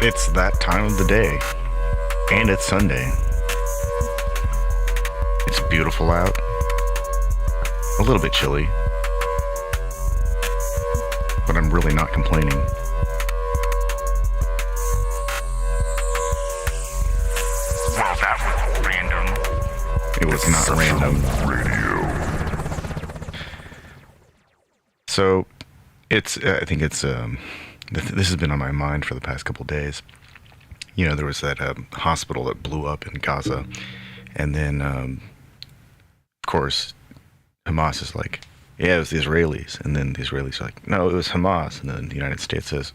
It's that time of the day, and it's Sunday. It's beautiful out, a little bit chilly, but I'm really not complaining. Wow, that was random. It was not random. So, I think it's, this has been on my mind for the past couple days. You know, there was that hospital that blew up in Gaza, and then, of course, Hamas is like, yeah, it was the Israelis, and then the Israelis are like, no, it was Hamas, and then the United States says,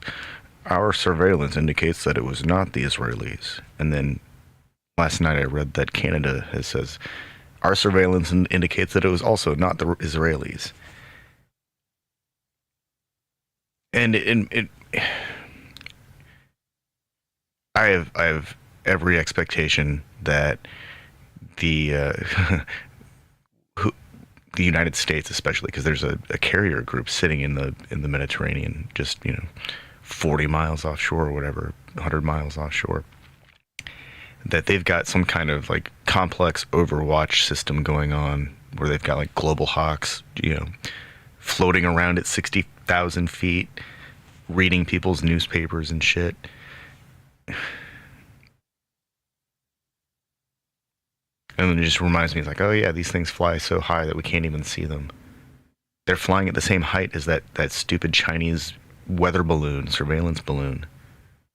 our surveillance indicates that it was not the Israelis, and then last night I read that Canada says, our surveillance indicates that it was also not the Israelis. And I have every expectation that the the United States, especially because there's a carrier group sitting in the Mediterranean, just 40 miles offshore or whatever, 100 miles offshore, that they've got some kind of like complex overwatch system going on where they've got like global hawks, floating around at 60,000 feet, reading people's newspapers and shit. And then it just reminds me, it's like, oh yeah, these things fly so high that we can't even see them. They're flying at the same height as that stupid Chinese weather balloon, surveillance balloon.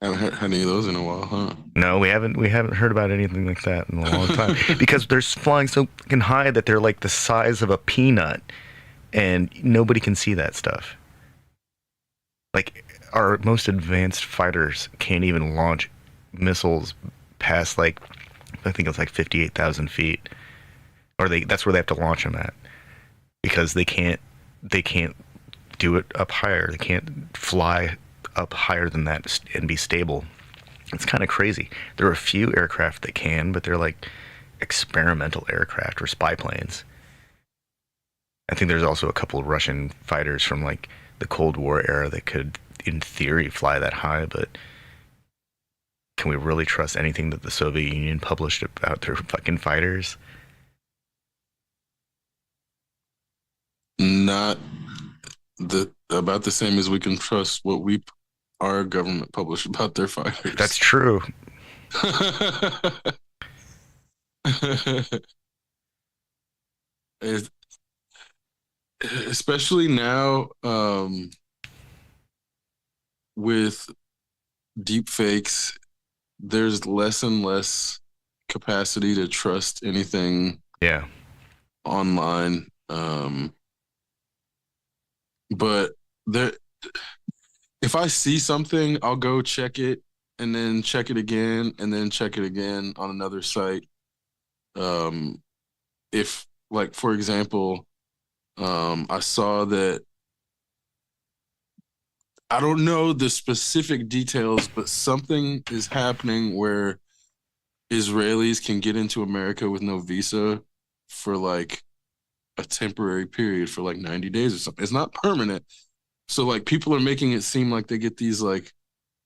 I haven't had any of those in a while, huh? No, we haven't heard about anything like that in a long time. Because they're flying so fucking high that they're like the size of a peanut, and nobody can see that stuff. Like, our most advanced fighters can't even launch missiles past, like, I think it's like 58,000 feet. Or that's where they have to launch them at. Because they can't do it up higher. They can't fly up higher than that and be stable. It's kind of crazy. There are a few aircraft that can, but they're like experimental aircraft or spy planes. I think there's also a couple of Russian fighters from like the Cold War era that could, in theory, fly that high, but can we really trust anything that the Soviet Union published about their fucking fighters? Not about the same as we can trust what our government published about their fighters. That's true. Especially now, with deep fakes, there's less and less capacity to trust anything online. But if I see something, I'll go check it and then check it again and then check it again on another site. If, like, for example, I saw that, I don't know the specific details, but something is happening where Israelis can get into America with no visa for like a temporary period for like 90 days or something. It's not permanent. So like people are making it seem like they get these like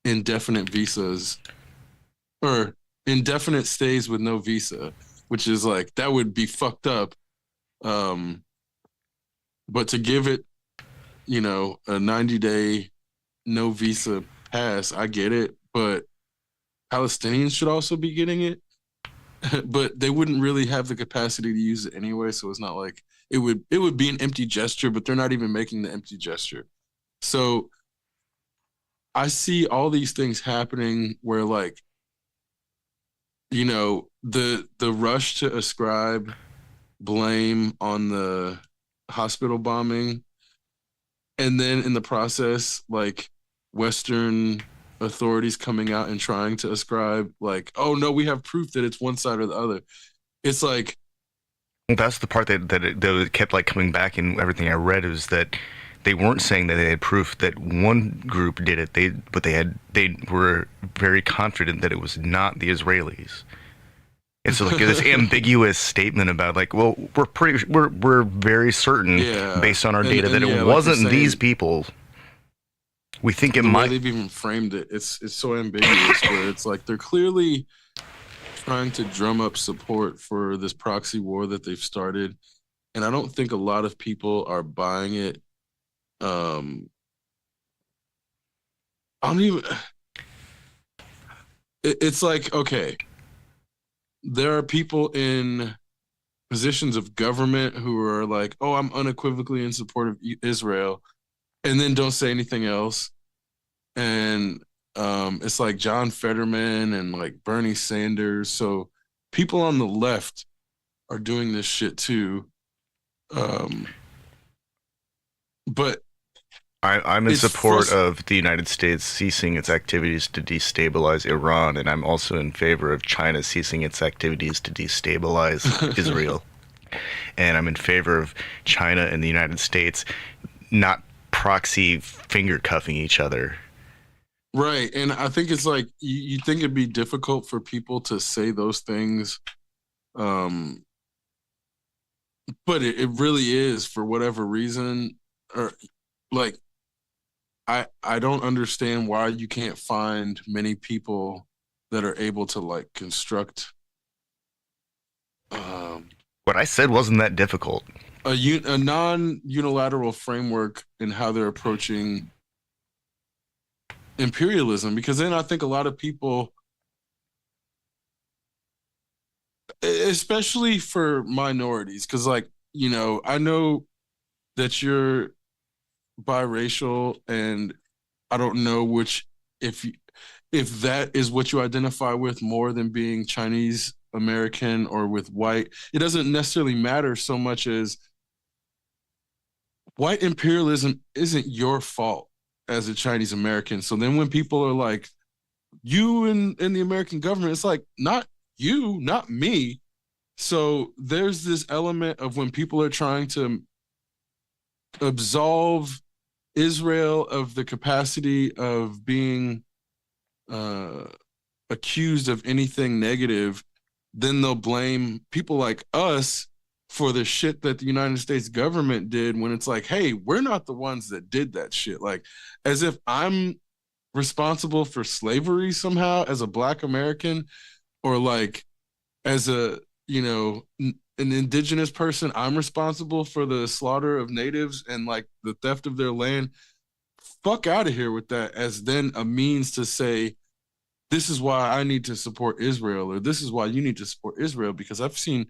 indefinite visas or indefinite stays with no visa, which is like, that would be fucked up. But to give it, a 90-day no visa pass, I get it, but Palestinians should also be getting it. But they wouldn't really have the capacity to use it anyway, so it's not like it would be an empty gesture, but they're not even making the empty gesture. So I see all these things happening where, like, the rush to ascribe blame on the hospital bombing, and then in the process, like, Western authorities coming out and trying to ascribe, like, oh no, we have proof that it's one side or the other. It's like, that's the part that kept like coming back in everything I read, is that they weren't saying that they had proof that one group did it. They were very confident that it was not the Israelis. It's like this ambiguous statement about like, well, we're very certain based on our data that it wasn't these people. We think it The way might. they've even framed it, it's so ambiguous where it's like they're clearly trying to drum up support for this proxy war that they've started. And I don't think a lot of people are buying it. Um, I don't even, it's like, okay, there are people in positions of government who are like, oh, I'm unequivocally in support of Israel, and then don't say anything else. And it's like John Fetterman and like Bernie Sanders. So people on the left are doing this shit too. Um, but I'm in it's support frustrating. of the United States ceasing its activities to destabilize Iran, and I'm also in favor of China ceasing its activities to destabilize Israel. And I'm in favor of China and the United States not proxy finger cuffing each other. Right. And I think it's like you think it'd be difficult for people to say those things. Um, but it really is for whatever reason. Or like I don't understand why you can't find many people that are able to like construct um What I said wasn't that difficult. a non unilateral framework in how they're approaching imperialism, because then I think a lot of people, especially for minorities, because like I know that you're biracial, and I don't know which if if that is what you identify with more than being Chinese American or with white. It doesn't necessarily matter so much as white imperialism isn't your fault as a Chinese American. So then when people are like, you in the American government, it's like, not you, not me. So there's this element of when people are trying to absolve Israel of the capacity of being uh, accused of anything negative, then they'll blame people like us for the shit that the United States government did, when it's like, hey, we're not the ones that did that shit. Like, as if I'm responsible for slavery somehow as a Black American, or like as a, an indigenous person, I'm responsible for the slaughter of natives and like the theft of their land. Fuck out of here with that as then a means to say, this is why I need to support Israel, or this is why you need to support Israel, because I've seen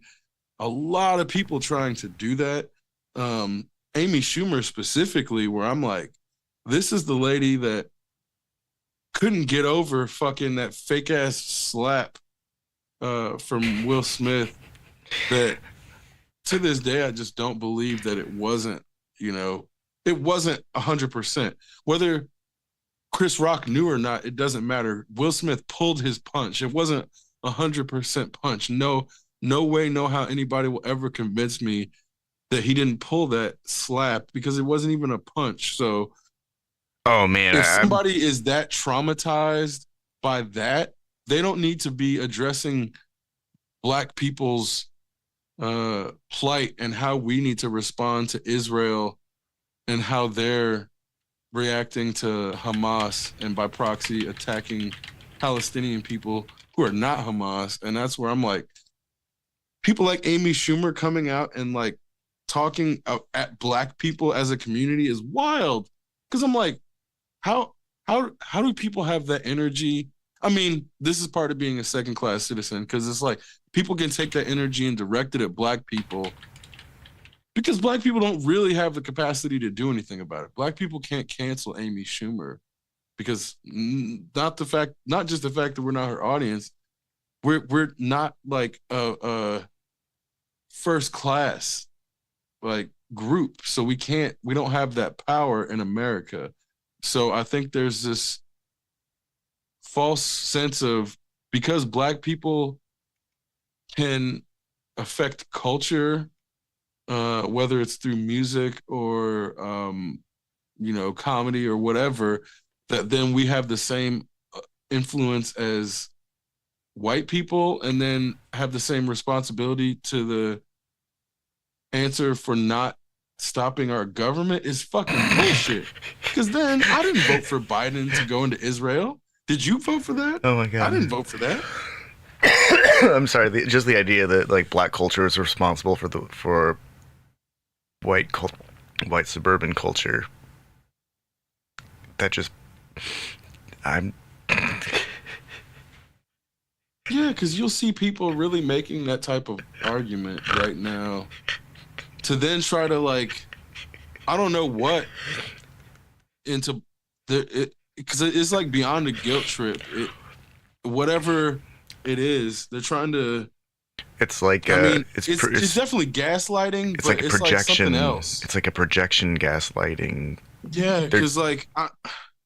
a lot of people trying to do that. Amy Schumer specifically, where I'm like, this is the lady that couldn't get over fucking that fake ass slap from Will Smith, that to this day I just don't believe that it wasn't, it wasn't 100%. Whether Chris Rock knew or not, it doesn't matter. Will Smith pulled his punch. It wasn't 100% punch. No, no way, no how anybody will ever convince me that he didn't pull that slap, because it wasn't even a punch. So Oh man, if somebody is that traumatized by that, they don't need to be addressing Black people's plight and how we need to respond to Israel and how they're reacting to Hamas and by proxy attacking Palestinian people who are not Hamas. And that's where I'm like, people like Amy Schumer coming out and like talking at Black people as a community is wild. Because I'm like, how how do people have that energy? I mean, this is part of being a second class citizen, because it's like people can take that energy and direct it at Black people, because Black people don't really have the capacity to do anything about it. Black people can't cancel Amy Schumer, because not just the fact that we're not her audience, we're not like a first class like group, so we don't have that power in America. So I think there's this false sense of, because Black people can affect culture, whether it's through music or comedy or whatever, that then we have the same influence as white people, and then have the same responsibility to the answer for not stopping our government is fucking bullshit. Because then I didn't vote for Biden to go into Israel. Did you vote for that? Oh my I god. didn't vote for that. I'm sorry. Just the idea that like black culture is responsible for white white suburban culture. That just I'm Yeah, because you'll see people really making that type of argument right now to then try to like, I don't know what into because it's like beyond a guilt trip. Whatever it is, they're trying to. it's like I mean, it's definitely gaslighting, it's but like a it's like something projection. else. It's like a projection gaslighting. Yeah, There because like I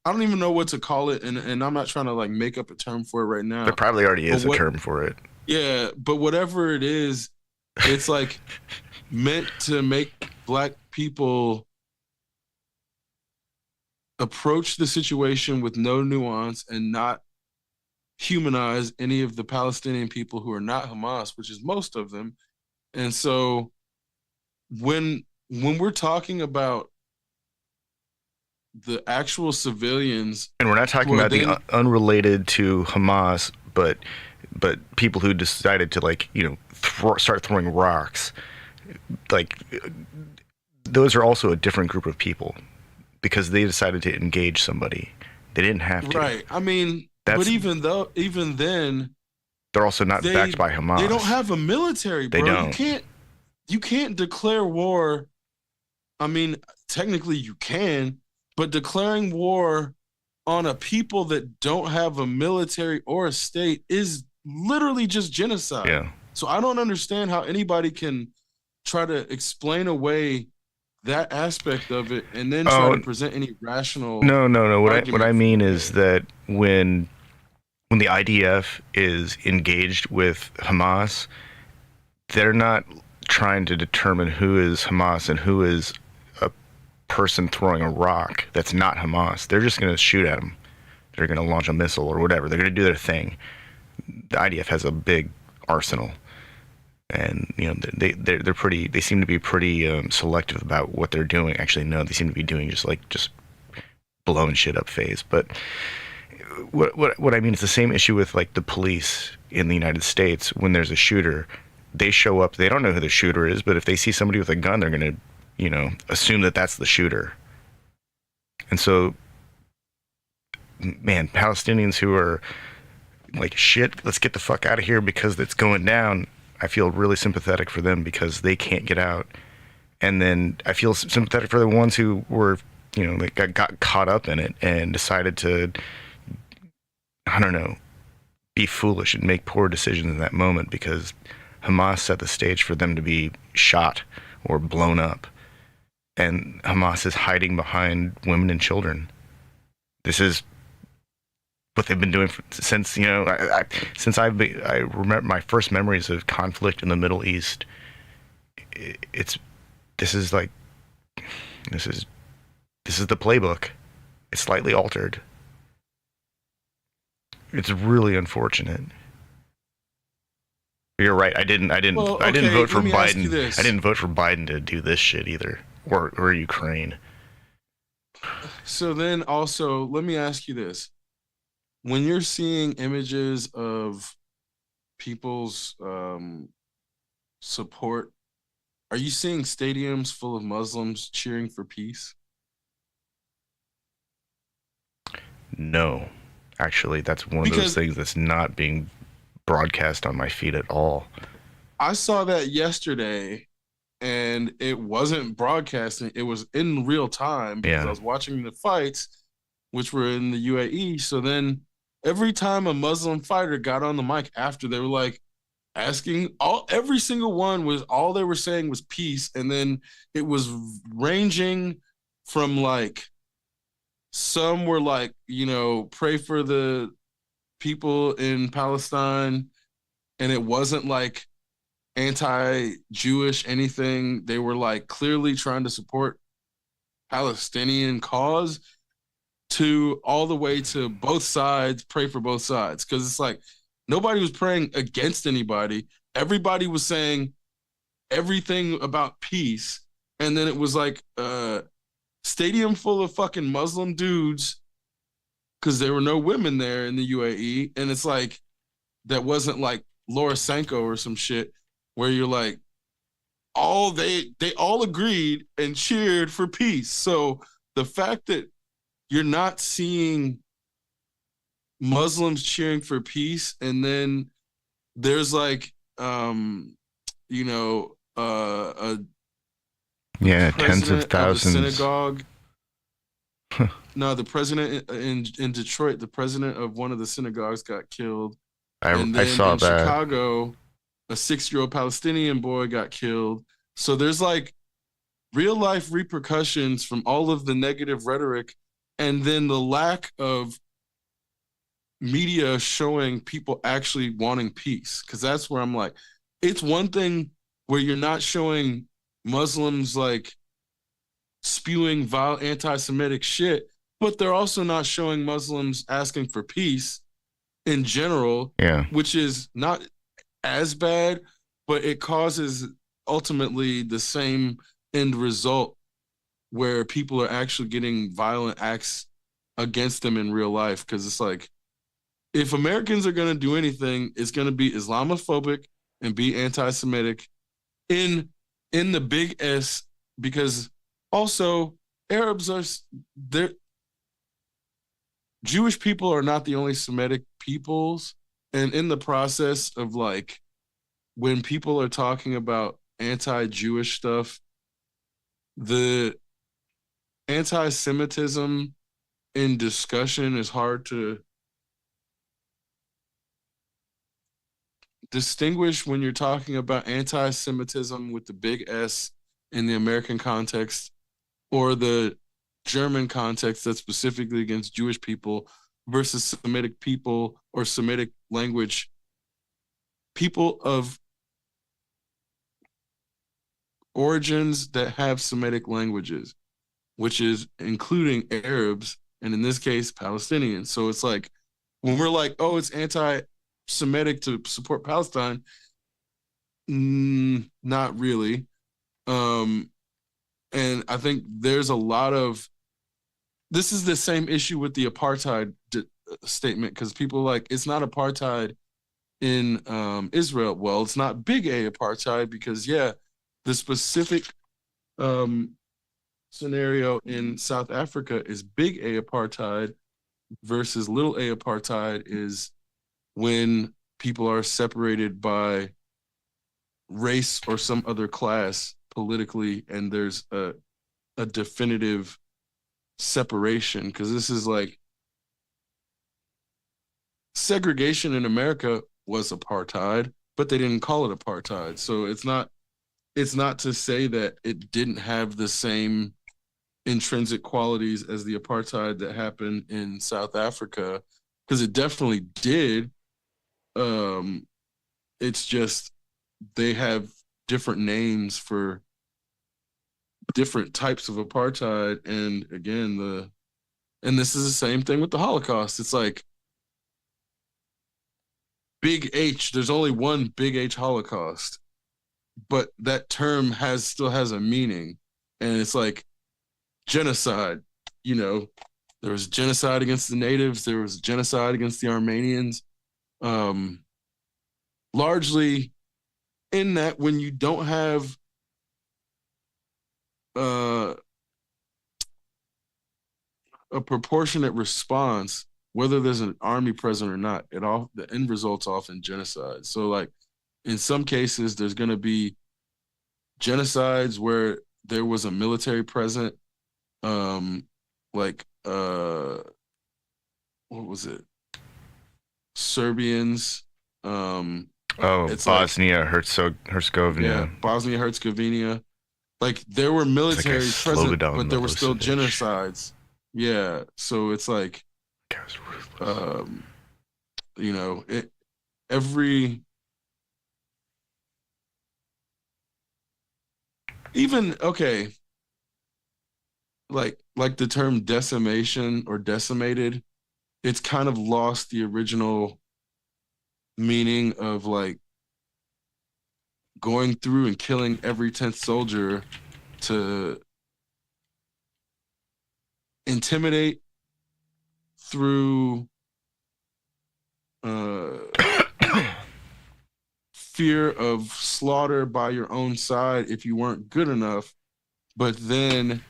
don't even know what to call it, and I'm not trying to like make up a term for it right there now. probably already But is a what? term for it. Yeah, but whatever it is, it's like meant to make black people approach the situation with no nuance and not humanize any of the Palestinian people who are not Hamas, which is most of them. And so when we're talking about the actual civilians And we're not who talking are about the then unrelated to Hamas, but people who decided to like start throwing rocks, like those are also a different group of people because they decided to engage somebody. They didn't have to. right, I mean, but That's even then they're also not backed by they don't Hamas. have a military, They bro. don't. You can't declare war. I mean, technically you can, but declaring war on a people that don't have a military or a state is literally just genocide. Yeah. So I don't understand how anybody can try to explain away that aspect of it and then try to present any rational No. What I argument mean for is it. that when the IDF is engaged with Hamas, they're not trying to determine who is Hamas and who is a person throwing a rock that's not Hamas. They're just going to shoot at them. They're going to launch a missile or whatever. They're going to do their thing. The IDF has a big arsenal, and they're pretty. They seem to be pretty selective about what they're doing. Actually, no, they seem to be doing just blowing shit up phase. But what I mean is the same issue with like the police in the United States. When there's a shooter, they show up. They don't know who the shooter is, but if they see somebody with a gun, they're going to assume that that's the shooter. And so, man, Palestinians who are like, shit, let's get the fuck out of here because it's going down. I feel really sympathetic for them because they can't get out. And then I feel sympathetic for the ones who were, they got caught up in it and decided to, I don't know, be foolish and make poor decisions in that moment because Hamas set the stage for them to be shot or blown up. And Hamas is hiding behind women and children. This is what they've been doing since I remember my first memories of conflict in the Middle East. This is the playbook. It's slightly altered. It's really unfortunate. You're right. I didn't vote for Biden. I didn't vote for Biden to do this shit either, or Ukraine. So then also, let me ask you this. When you're seeing images of people's support, are you seeing stadiums full of Muslims cheering for peace? No, actually, that's one of those things that's not being broadcast on my feed at all. I saw that yesterday, and it wasn't broadcasting. It was in real time because I was watching the fights, which were in the UAE. So then every time a Muslim fighter got on the mic after, they were like asking every single one was all they were saying was peace. And then it was ranging from like, some were like, pray for the people in Palestine. And it wasn't like anti-Jewish anything. They were like clearly trying to support Palestinian cause, to all the way to both sides, pray for both sides. Because it's like nobody was praying against anybody. Everybody was saying everything about peace. and then it was like stadium full of fucking Muslim dudes because there were no women there in the UAE, and it's like that wasn't like Laura Sanko or some shit where you're like all they all agreed and cheered for peace. So the fact that you're not seeing Muslims cheering for peace, and then there's like you know the Yeah, tens of president of the thousands. synagogue. No, the president in Detroit, the president of one of the synagogues got killed. And I then saw in that. Chicago, a 6-year-old Palestinian boy got killed. So there's like real life repercussions from all of the negative rhetoric, and then the lack of media showing people actually wanting peace. Cause that's where I'm like, it's one thing where you're not showing Muslims like spewing vile anti-Semitic shit, but they're also not showing Muslims asking for peace in general, Yeah. which is not as bad, but it causes ultimately the same end result where people are actually getting violent acts against them in real life. Because it's like, if Americans are going to do anything, it's going to be Islamophobic and be anti-Semitic in in the big S, because also Arabs are they're Jewish people are not the only Semitic peoples, and in the process of like when people are talking about anti-Jewish stuff, the anti-Semitism in discussion is hard to distinguish when you're talking about anti-Semitism with the big S in the American context or the German context that's specifically against Jewish people versus Semitic people or Semitic language, people of origins that have Semitic languages, which is including Arabs and in this case Palestinians. So it's like when we're like, oh, it's anti-Semitic to support Palestine, not really. Um, and I think there's a lot of this is the same issue with the apartheid statement, because people are like, it's not apartheid in Israel. Well, it's not big A apartheid because yeah, the specific um, scenario in South Africa is big A apartheid versus little A apartheid is when people are separated by race or some other class politically, and there's a definitive separation. Because this is like segregation in America was apartheid, but they didn't call it apartheid. So it's not to say that it didn't have the same intrinsic qualities as the apartheid that happened in South Africa, because it definitely did. Um, it's just they have different names for different types of apartheid, and again, and this is the same thing with the Holocaust. It's like big H. There's only one big H Holocaust, but that term still has a meaning, and it's like genocide. You know, there was genocide against the natives. There was genocide against the Armenians. Um, largely in that when you don't have uh, a proportionate response, whether there's an army present or not, the end result's often genocide. So like in some cases, there's going to be genocides where there was a military present, like what was it? Serbians. Oh, It's like Bosnia, Herzegovina. yeah, Bosnia Herzegovina. Like there were It's like I militaries present, Slobodan but there were still Milosevic. genocides. Yeah, so it's like That was ruthless. um, every even okay, like the term decimation or decimated, it's kind of lost the original meaning of like going through and killing every 10th soldier to intimidate through uh, fear of slaughter by your own side if you weren't good enough, but then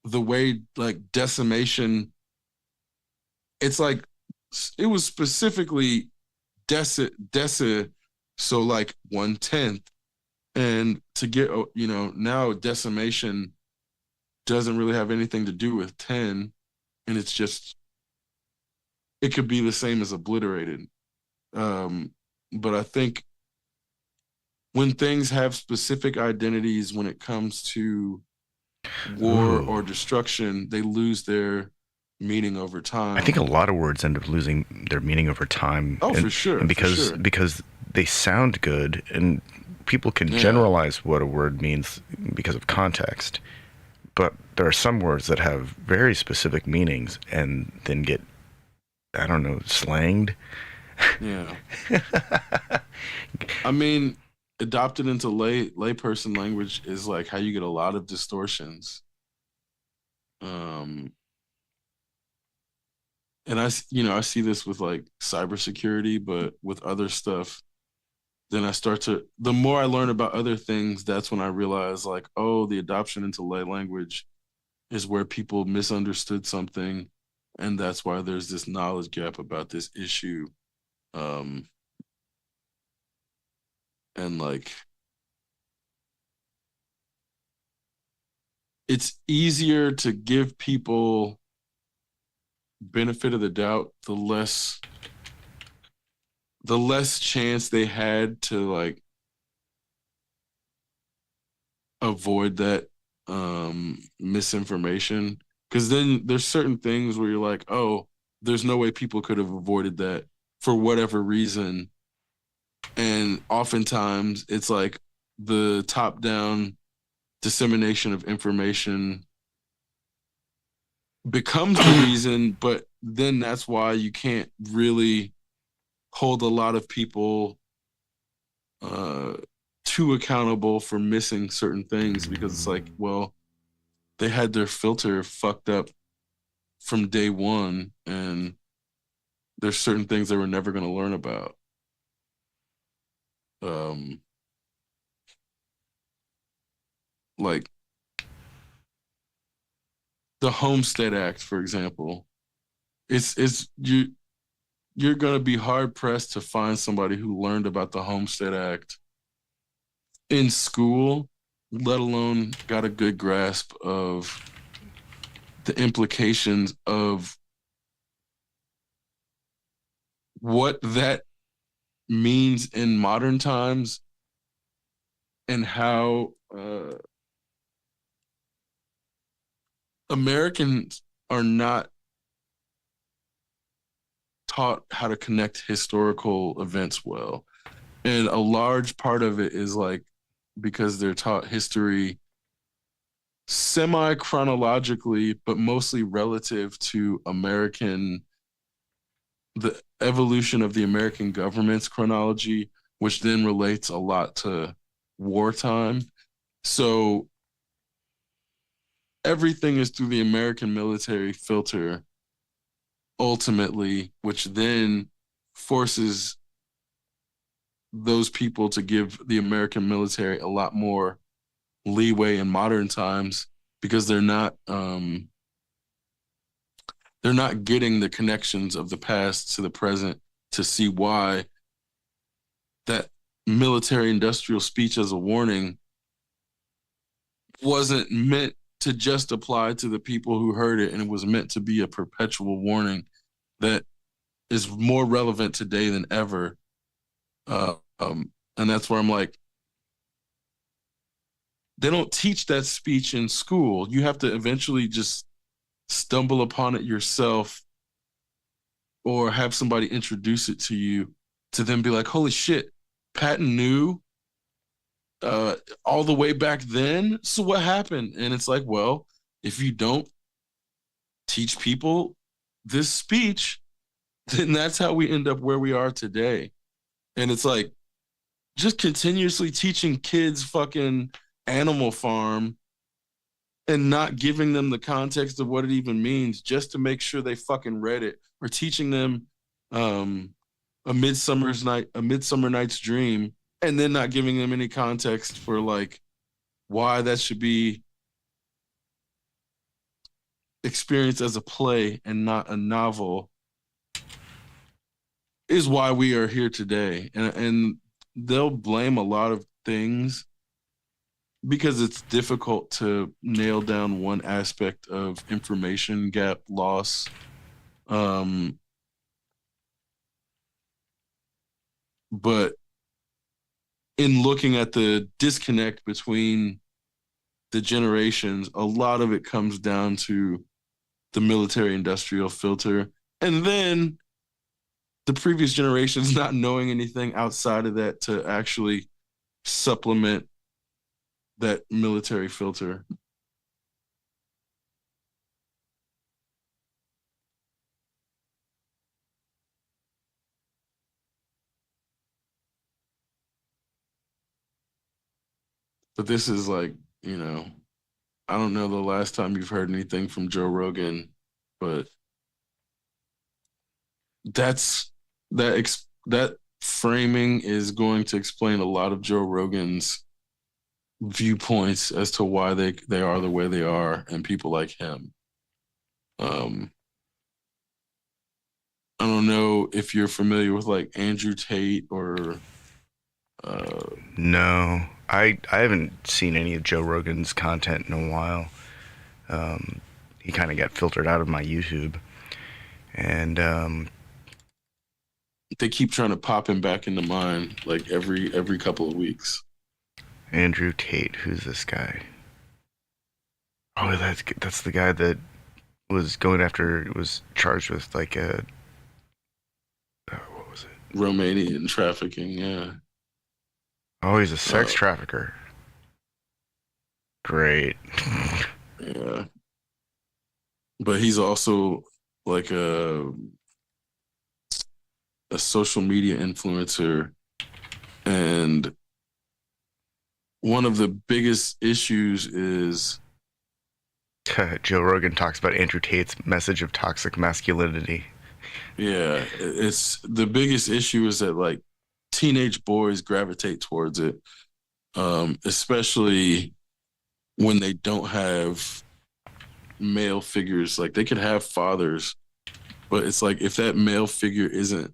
the way like decimation, it's like it was specifically deci, so like 1/10, and to get now decimation doesn't really have anything to do with 10, and it's just it could be the same as obliterated. But I think when things have specific identities when it comes to war Ooh. or destruction, they lose their meaning over I think time. a lot of words end up losing their meaning over time, Oh, for sure, and for sure. because they sound good, and people can Yeah, generalize what a word means because of context. But there are some words that have very specific meanings and then get, I don't know, slanged. yeah. I mean, adopted into layperson language is like how you get a lot of distortions. Um, and I see this with like cybersecurity, but with other stuff, then the more I learn about other things, that's when I realize like, oh, the adoption into lay language is where people misunderstood something, and that's why there's this knowledge gap about this issue. Um, and like, it's easier to give people benefit of the doubt the less chance they had to like avoid that misinformation, because then there's certain things where you're like, oh, there's no way people could have avoided that for whatever reason, and oftentimes it's like the top down dissemination of information becomes the reason, but then that's why you can't really hold a lot of people uh too accountable for missing certain things, because it's like, well, they had their filter fucked up from day one, and there's certain things they were never going to learn about. Um, like the Homestead Act, for example. You're going to be hard pressed to find somebody who learned about the Homestead Act in school, let alone got a good grasp of the implications of what that means in modern times, and how Americans are not taught how to connect historical events well. And a large part of it is like because they're taught history semi chronologically, but mostly relative to the evolution of the American government's chronology, which then relates a lot to wartime. So everything is through the American military filter ultimately, which then forces those people to give the American military a lot more leeway in modern times, because they're not getting the connections of the past to the present to see why that military industrial speech as a warning wasn't meant to just apply to the people who heard it, and it was meant to be a perpetual warning that is more relevant today than ever. And that's where I'm like, they don't teach that speech in school. You have to eventually just stumble upon it yourself, or have somebody introduce it to you, to then be like, holy shit, Patton knew uh, all the way back then. So what happened? And it's like, well, if you don't teach people this speech, then that's how we end up where we are today. And it's like, just continuously teaching kids fucking Animal Farm and not giving them the context of what it even means just to make sure they fucking read it, or teaching them um a Midsummer Night's Dream, and then not giving them any context for like why that should be experienced as a play and not a novel, is why we are here today. And they'll blame a lot of things because it's difficult to nail down one aspect of information gap loss. Um, but in looking at the disconnect between the generations, a lot of it comes down to the military industrial filter. And then the previous generations not knowing anything outside of that to actually supplement that military filter. But this is like, you know, I don't know the last time you've heard anything from Joe Rogan, but that's that framing is going to explain a lot of Joe Rogan's viewpoints as to why they are the way they are, and people like him. Um, I don't know if you're familiar with like Andrew Tate or No, I haven't seen any of Joe Rogan's content in a while. He kind of got filtered out of my YouTube, and they keep trying to pop him back into mine like every couple of weeks. Andrew Tate, who's this guy? Oh, that's the guy that was charged with like a what was it? Romanian trafficking, yeah. Oh, he's a sex trafficker. Great. Yeah. But he's also like a social media influencer, and one of the biggest issues is Joe Rogan talks about Andrew Tate's message of toxic masculinity. yeah, it's the biggest issue is that like teenage boys gravitate towards it, especially when they don't have male figures. Like they could have fathers, but it's like if that male figure isn't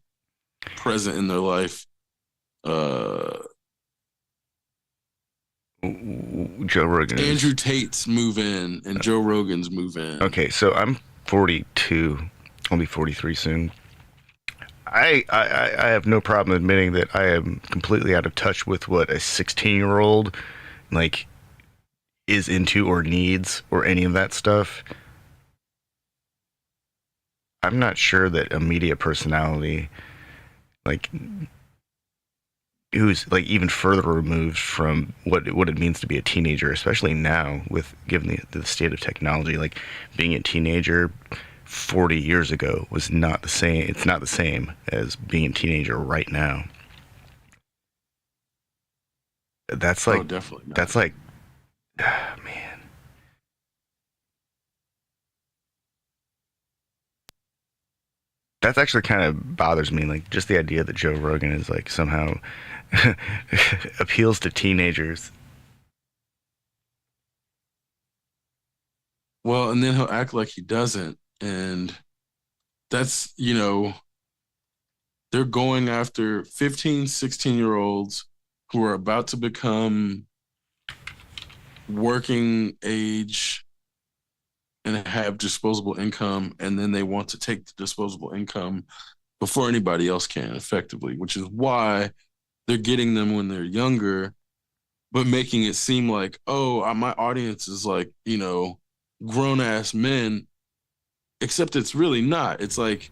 present in their life, Joe Rogan is... Andrew Tate's move in and Joe Rogan's move in. Okay, so I'm 42. I'll be 43 soon. I have no problem admitting that I am completely out of touch with what a 16-year-old like is into or needs or any of that stuff. I'm not sure that a media personality like who's like even further removed from what it means to be a teenager, especially now with given the state of technology. Like being a teenager 40 years ago was not the same. It's not the same as being a teenager right now. That's like Definitely not. that's like man. That's actually kind of bothers me, like just the idea that Joe Rogan is like somehow appeals to teenagers. Well, and then he'll act like he doesn't. And that's, you know, they're going after 15, 16-year-olds who are about to become working age and have disposable income. And then they want to take the disposable income before anybody else can, effectively, which is why they're getting them when they're younger, but making it seem like, oh, my audience is like, you know, grown ass men, except it's really not. It's like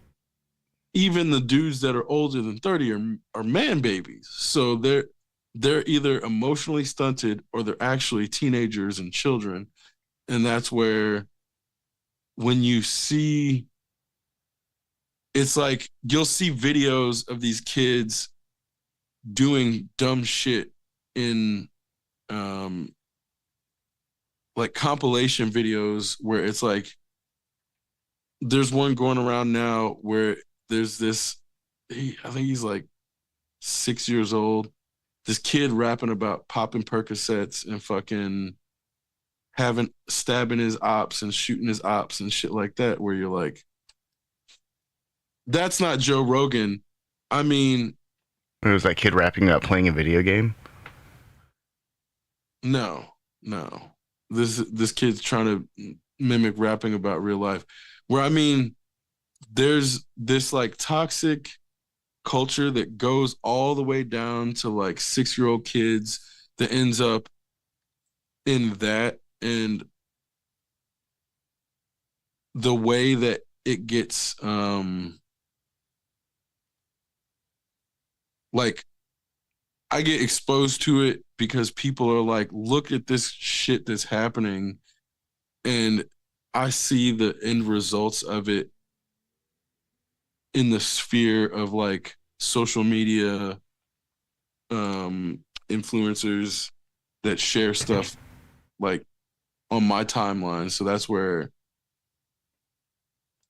even the dudes that are older than 30 are man babies. So they're either emotionally stunted or they're actually teenagers and children. And that's where when you see, it's like you'll see videos of these kids doing dumb shit in um like compilation videos where it's like there's one going around now where there's this I think he's like 6 years old. This kid rapping about popping Percocets and fucking having stabbing his ops and shooting his ops and shit like that, where you're like, that's not Joe Rogan. I mean, It was that kid rapping about playing a video game. no, no. This kid's trying to mimic rapping about real life. Where I mean, there's this like toxic culture that goes all the way down to like 6-year-old kids that ends up in that, and the way that it gets like I get exposed to it because people are like, look at this shit that's happening, and I see the end results of it in the sphere of like social media influencers that share stuff like on my timeline. So that's where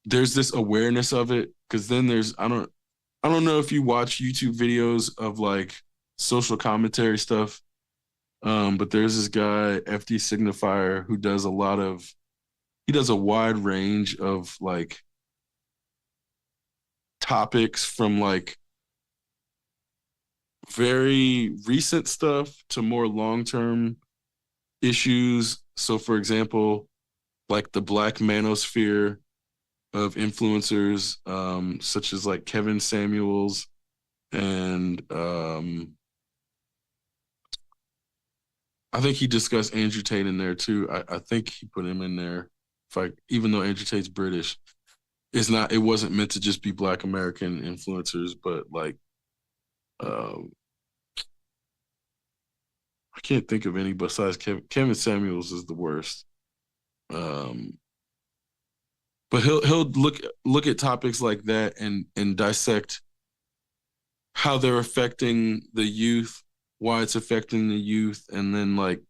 there's this awareness of it, because then there's I don't know if you watch YouTube videos of like social commentary stuff, but there's this guy FD Signifier who does he does a wide range of like topics from like very recent stuff to more long-term issues. So for example, like the Black manosphere of influencers, such as like Kevin Samuels and I think he discussed Andrew Tate in there too. I think he put him in there. Even though Andrew Tate's British, it wasn't meant to just be Black American influencers, but like um, I can't think of any besides Kevin Samuels is the worst. Um, but he'll look at topics like that and dissect how they're affecting the youth, why it's affecting the youth, and then like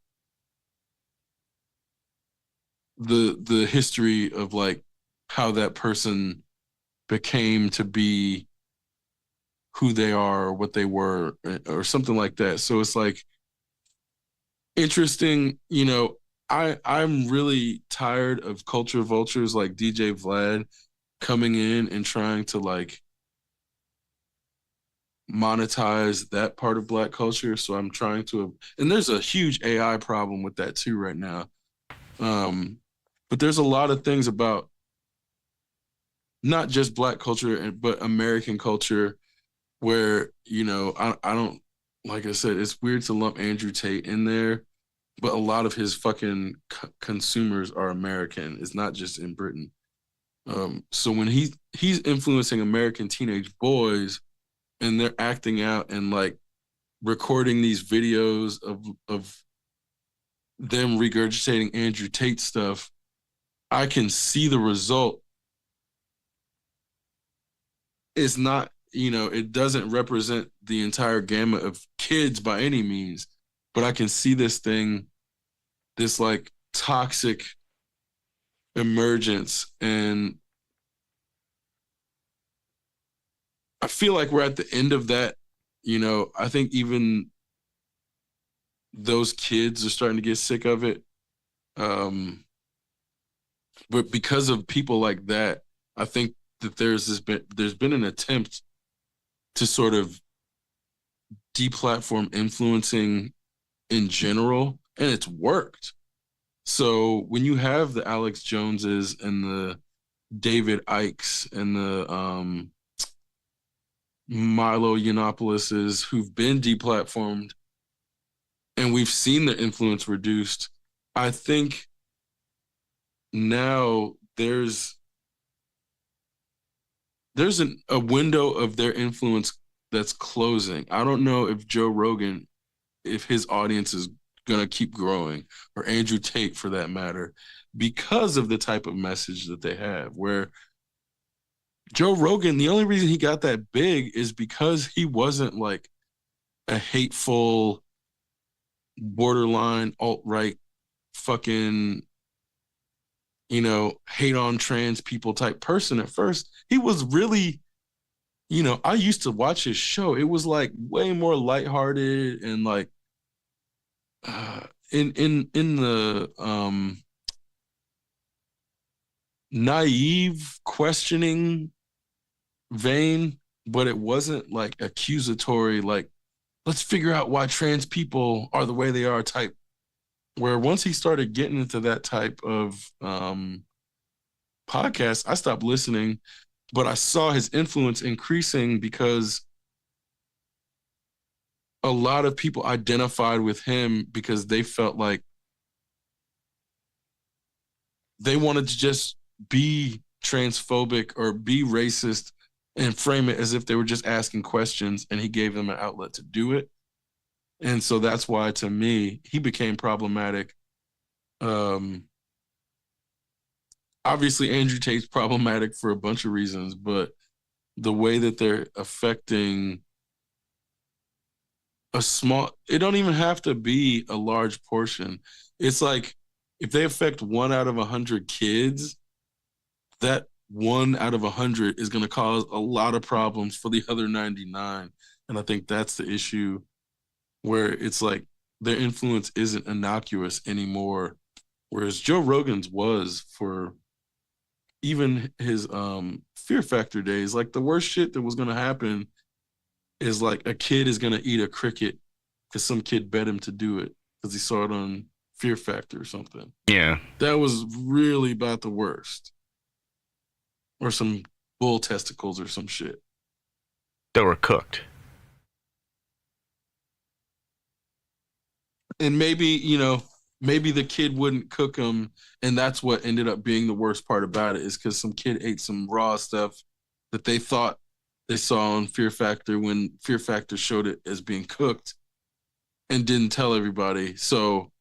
the history of like how that person became to be who they are or what they were or something like that. So it's like interesting, I'm really tired of culture vultures like DJ Vlad coming in and trying to like monetize that part of Black culture. So I'm trying to, and there's a huge AI problem with that too right now. But there's a lot of things about not just Black culture, but American culture where, I don't, like I said, it's weird to lump Andrew Tate in there, but a lot of his fucking consumers are American. It's not just in Britain. So when he's influencing American teenage boys and they're acting out and like recording these videos of them regurgitating Andrew Tate stuff, I can see the result. It's not, it doesn't represent the entire gamut of kids by any means, but I can see this like toxic emergence. And I feel like we're at the end of that. I think even those kids are starting to get sick of it. But because of people like that, I think that there's been an attempt to sort of deplatform influencing in general, and it's worked. So when you have the Alex Joneses and the David Ikes and the Milo Yiannopoulos who've been deplatformed and we've seen their influence reduced, I think now there's a window of their influence that's closing. I don't know if Joe Rogan, if his audience is gonna keep growing, or Andrew Tate for that matter, because of the type of message that they have. Where Joe Rogan, the only reason he got that big is because he wasn't like a hateful, borderline alt-right fucking, hate on trans people type person at first. He was really, I used to watch his show. It was like way more lighthearted and like uh in the naive questioning vein, but it wasn't like accusatory, like let's figure out why trans people are the way they are type. Where once he started getting into that type of podcast, I stopped listening, but I saw his influence increasing because a lot of people identified with him because they felt like they wanted to just be transphobic or be racist and frame it as if they were just asking questions, and he gave them an outlet to do it. And so that's why, to me, he became problematic. Um, Obviously, Andrew Tate's problematic for a bunch of reasons, but the way that they're affecting it don't even have to be a large portion. It's like if they affect 1 out of 100 kids, that 1 out of 100 is going to cause a lot of problems for the other 99. And I think that's the issue, where it's like their influence isn't innocuous anymore. Whereas Joe Rogan's was for even his Fear Factor days. Like the worst shit that was going to happen is like a kid is going to eat a cricket because some kid bet him to do it because he saw it on Fear Factor or something. Yeah. That was really about the worst. Or some bull testicles or some shit. That were cooked. And maybe, maybe the kid wouldn't cook them. And that's what ended up being the worst part about it, is because some kid ate some raw stuff that they thought they saw on Fear Factor when Fear Factor showed it as being cooked and didn't tell everybody. So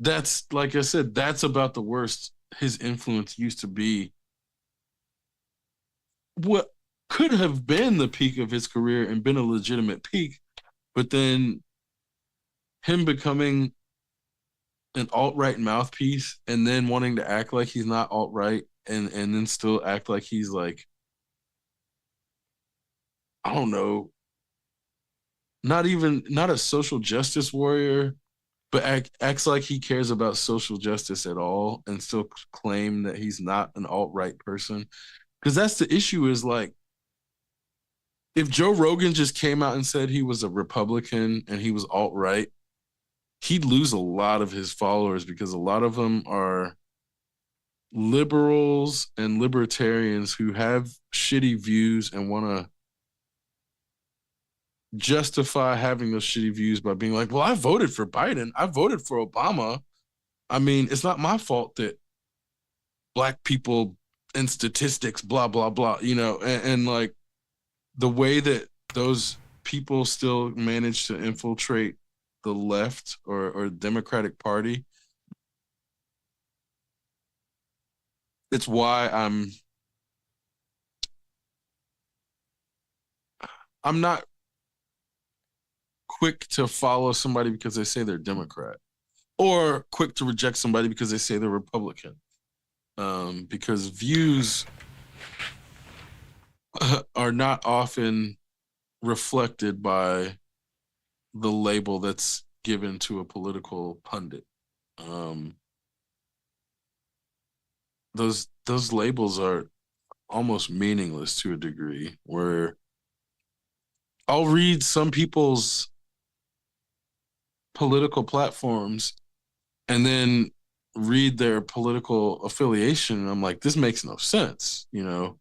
that's, like I said, that's about the worst his influence used to be. What could have been the peak of his career and been a legitimate peak, but then him becoming an alt-right mouthpiece and then wanting to act like he's not alt-right, and then still act like he's like, I don't know, not a social justice warrior, but acts like he cares about social justice at all, and still claim that he's not an alt-right person. Because that's the issue, is like, if Joe Rogan just came out and said he was a Republican and he was alt-right, he'd lose a lot of his followers, because a lot of them are liberals and libertarians who have shitty views and want to justify having those shitty views by being like, well, I voted for Biden, I voted for Obama. I mean, it's not my fault that black people and statistics, blah, blah, blah, and like the way that those people still manage to infiltrate the left or Democratic Party. It's why I'm not quick to follow somebody because they say they're Democrat, or quick to reject somebody because they say they're Republican. Because views are not often reflected by the label that's given to a political pundit. Um, those labels are almost meaningless to a degree, where I'll read some people's political platforms and then read their political affiliation, and I'm like, this makes no sense, because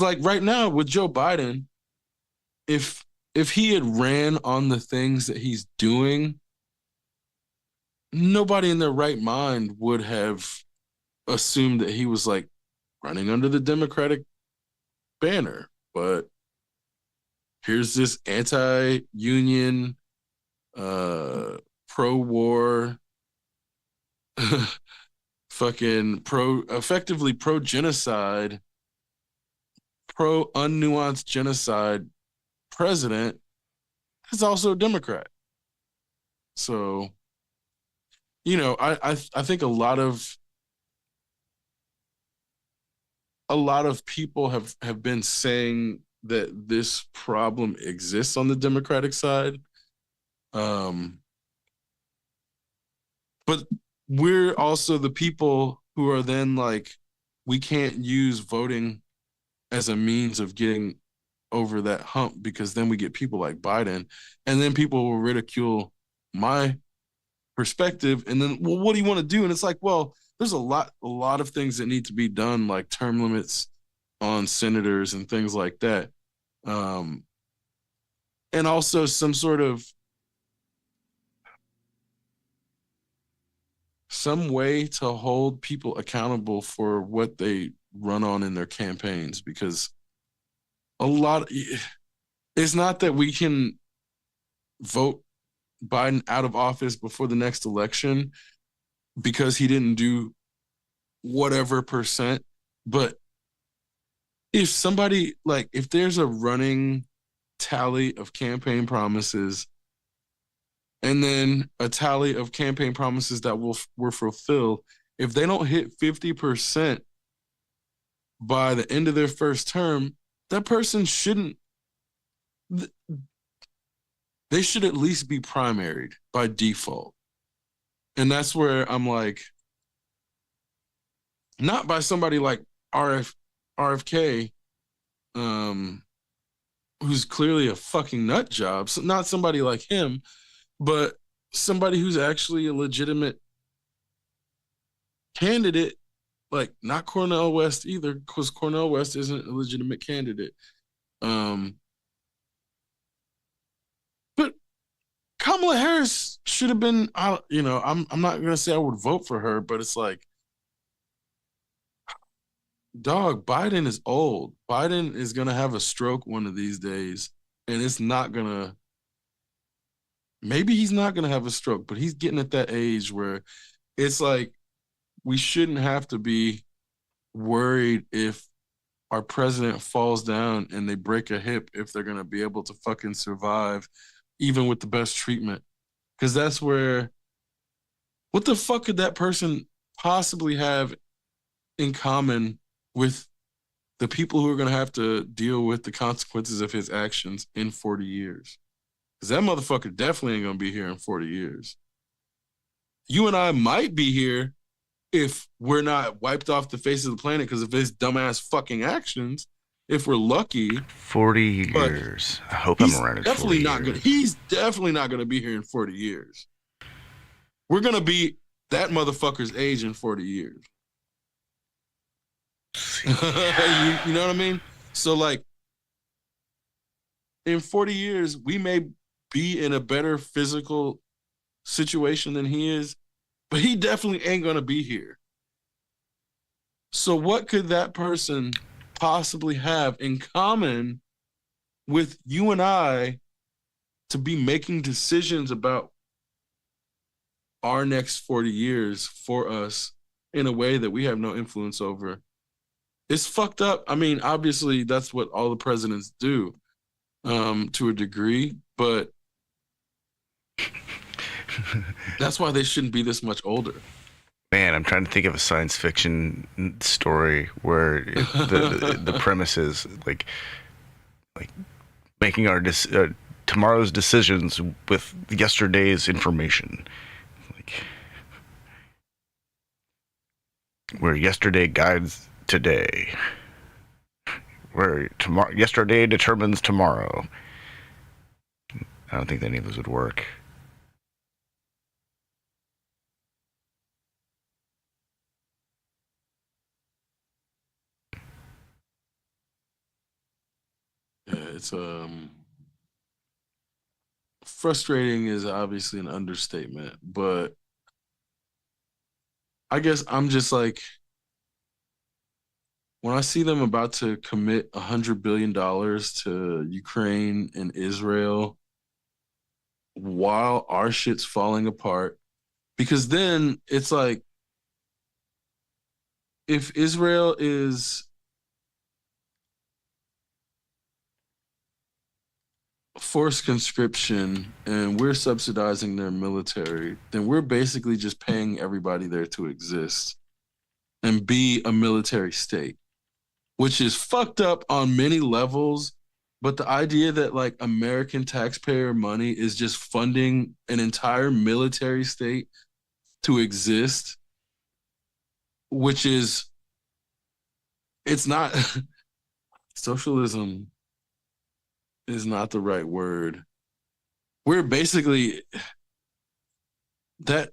like right now with Joe Biden, if he had ran on the things that he's doing, nobody in their right mind would have assumed that he was like running under the Democratic banner. But here's this anti-union, pro-war, effectively pro-genocide, pro unnuanced genocide president is also a Democrat. So, I think a lot of people have been saying that this problem exists on the Democratic side. But we're also the people who are then like, we can't use voting as a means of getting over that hump, because then we get people like Biden, and then people will ridicule my perspective, and then, well, what do you want to do? And it's like, well, there's a lot of things that need to be done, like term limits on senators and things like that, and also some way to hold people accountable for what they run on in their campaigns, because a lot it's not that we can vote Biden out of office before the next election because he didn't do whatever percent, but if there's a running tally of campaign promises and then a tally of campaign promises that were fulfilled, if they don't hit 50% by the end of their first term, that person shouldn't, they should at least be primaried by default. And that's where I'm like, not by somebody like RFK, who's clearly a fucking nut job. So not somebody like him, but somebody who's actually a legitimate candidate, like not Cornel West either, because Cornel West isn't a legitimate candidate. But Kamala Harris should have been, I'm not gonna say I would vote for her, but it's like, dog, Biden is old. Biden is gonna have a stroke one of these days, and it's not gonna. Maybe he's not gonna have a stroke, but he's getting at that age where it's like we shouldn't have to be worried if our president falls down and they break a hip, if they're gonna be able to fucking survive, even with the best treatment. Because that's where, what the fuck could that person possibly have in common with the people who are going to have to deal with the consequences of his actions in 40 years? Because that motherfucker definitely ain't going to be here in 40 years. You and I might be here if we're not wiped off the face of the planet because of his dumbass fucking actions, if we're lucky. 40 years. I hope I'm around in 40 years. He's definitely not going to be here in 40 years. We're going to be that motherfucker's age in 40 years. you know what I mean? So, like, in 40 years, we may be in a better physical situation than he is, but he definitely ain't going to be here. So what could that person possibly have in common with you and I to be making decisions about our next 40 years for us in a way that we have no influence over? It's fucked up. I mean, obviously, that's what all the presidents do, to a degree, but that's why they shouldn't be this much older. Man, I'm trying to think of a science fiction story where the premise is like making our tomorrow's decisions with yesterday's information, like where yesterday guides today, where yesterday determines tomorrow. I don't think any of those would work. Yeah, it's frustrating is obviously an understatement, but I guess I'm just like, when I see them about to commit $100 billion to Ukraine and Israel while our shit's falling apart, because then it's like, if Israel is forced conscription and we're subsidizing their military, then we're basically just paying everybody there to exist and be a military state, which is fucked up on many levels. But the idea that like American taxpayer money is just funding an entire military state to exist, which is, it's not, socialism is not the right word. We're basically that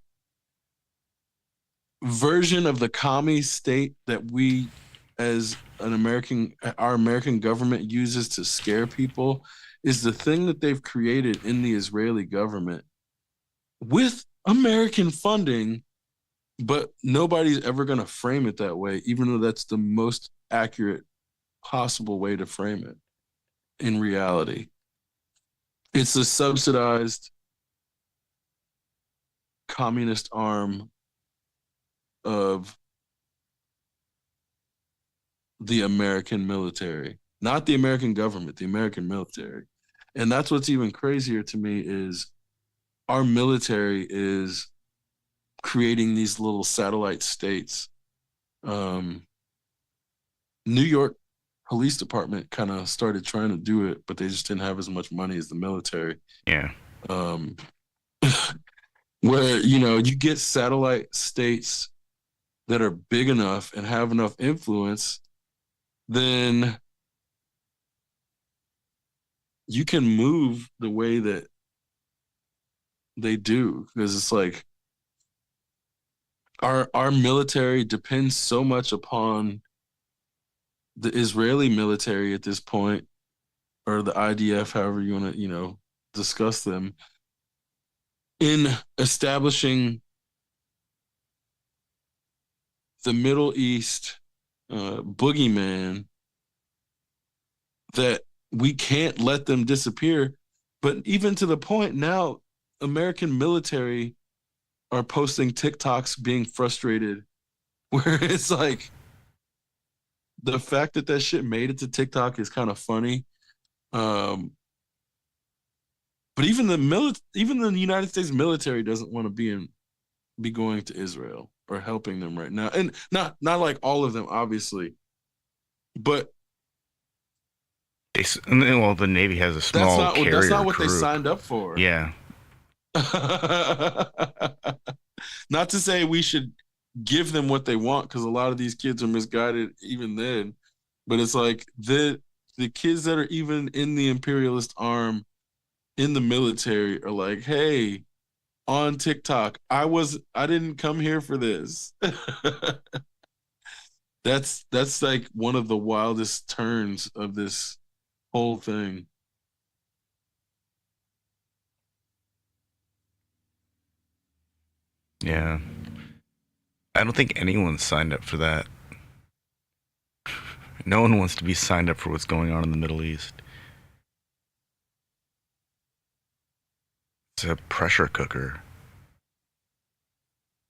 version of the commie state that we as an American our American government uses to scare people is the thing that they've created in the Israeli government with American funding, but nobody's ever going to frame it that way, even though that's the most accurate possible way to frame it in reality. It's a subsidized communist arm of the American military, not the American government, the American military. And that's what's even crazier to me is our military is creating these little satellite states. New York Police Department kind of started trying to do it, but they just didn't have as much money as the military. Yeah. Um, where, you know, you get satellite states that are big enough and have enough influence, then you can move the way that they do. Because it's like our military depends so much upon the Israeli military at this point, or the IDF, however you want to, you know, discuss them, in establishing the Middle East boogeyman, that we can't let them disappear. But even to the point now, American military are posting TikToks being frustrated, where it's like the fact that that shit made it to TikTok is kind of funny. But even even the United States military doesn't want to be going to Israel or helping them right now, and not like all of them, obviously, but Well, the Navy has a small carrier that's not what they group. signed up for. Yeah. Not to say we should give them what they want, because a lot of these kids are misguided even then, but it's like the kids that are even in the imperialist arm in the military are like, hey, on TikTok, I didn't come here for this. That's like one of the wildest turns of this whole thing. Yeah. I don't think anyone signed up for that. No one wants to be signed up for what's going on in the Middle East. It's a pressure cooker.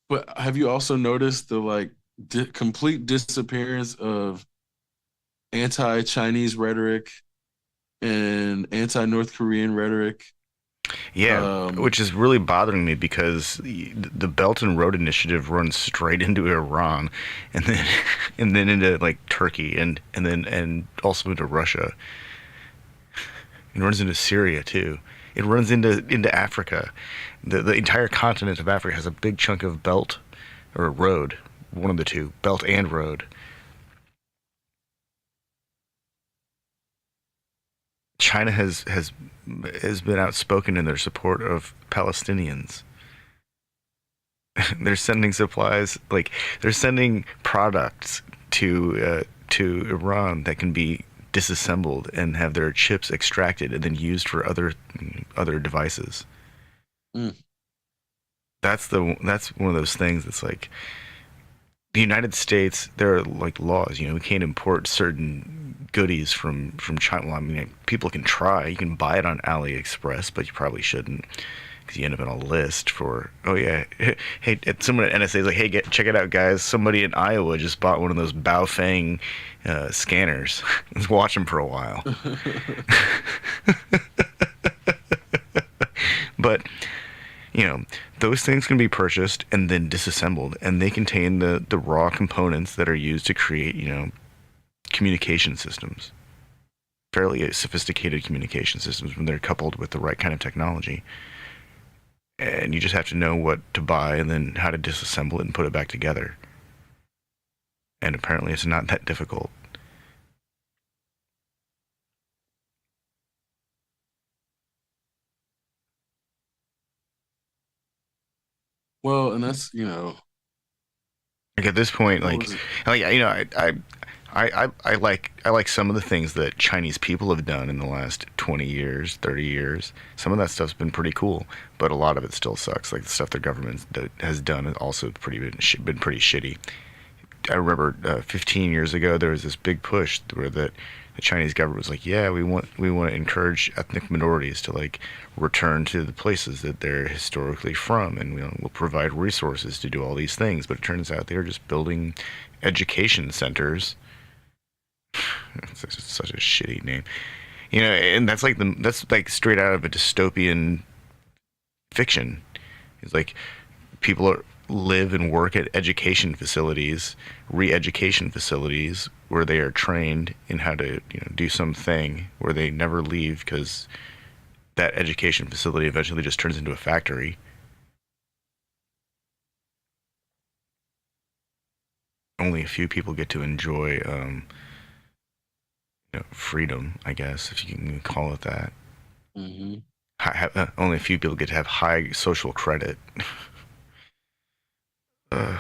But have you also noticed the like complete disappearance of anti-Chinese rhetoric and anti-North Korean rhetoric? Yeah, which is really bothering me because the Belt and Road Initiative runs straight into Iran, and then and then into like Turkey, and also into Russia. It runs into Syria too. It runs into Africa. The entire continent of Africa has a big chunk of belt or road, one of the two, belt and road. China has been outspoken in their support of Palestinians. They're sending supplies, like they're sending products to Iran that can be disassembled and have their chips extracted and then used for other devices. Mm. That's one of those things that's like the United States. There are like laws, we can't import certain goodies from China. Well, I mean, people can try. You can buy it on AliExpress, but you probably shouldn't, because you end up in a list for, oh yeah, hey, someone at NSA is like, hey, check it out, guys. Somebody in Iowa just bought one of those Baofeng scanners. Let's watch them for a while. But you know, those things can be purchased and then disassembled, and they contain the raw components that are used to create, communication systems, fairly sophisticated communication systems when they're coupled with the right kind of technology. And you just have to know what to buy and then how to disassemble it and put it back together. And apparently it's not that difficult. Well, and that's Like at this point, what was it? I like some of the things that Chinese people have done in the last 20 years, 30 years. Some of that stuff's been pretty cool, but a lot of it still sucks. Like the stuff their government has done is also been pretty shitty. I remember 15 years ago there was this big push where the Chinese government was like, yeah, we want to encourage ethnic minorities to like return to the places that they're historically from, and we'll provide resources to do all these things. But it turns out they're just building education centers. It's just such a shitty name, and that's like straight out of a dystopian fiction. It's like people live and work at education facilities, re-education facilities, where they are trained in how to do something where they never leave because that education facility eventually just turns into a factory. Only a few people get to enjoy freedom, I guess, if you can call it that. Hmm. Only a few people get to have high social credit. uh,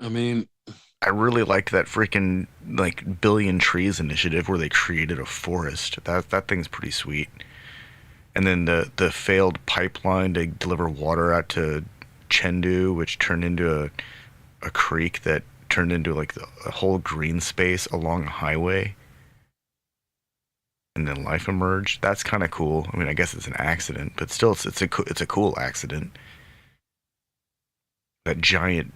I mean, I really liked that freaking like billion trees initiative where they created a forest. That thing's pretty sweet. And then the failed pipeline to deliver water out to Chengdu, which turned into a creek that turned into like a whole green space along a highway, and then life emerged. That's kind of cool. I mean, I guess it's an accident, but still, it's a cool accident. That giant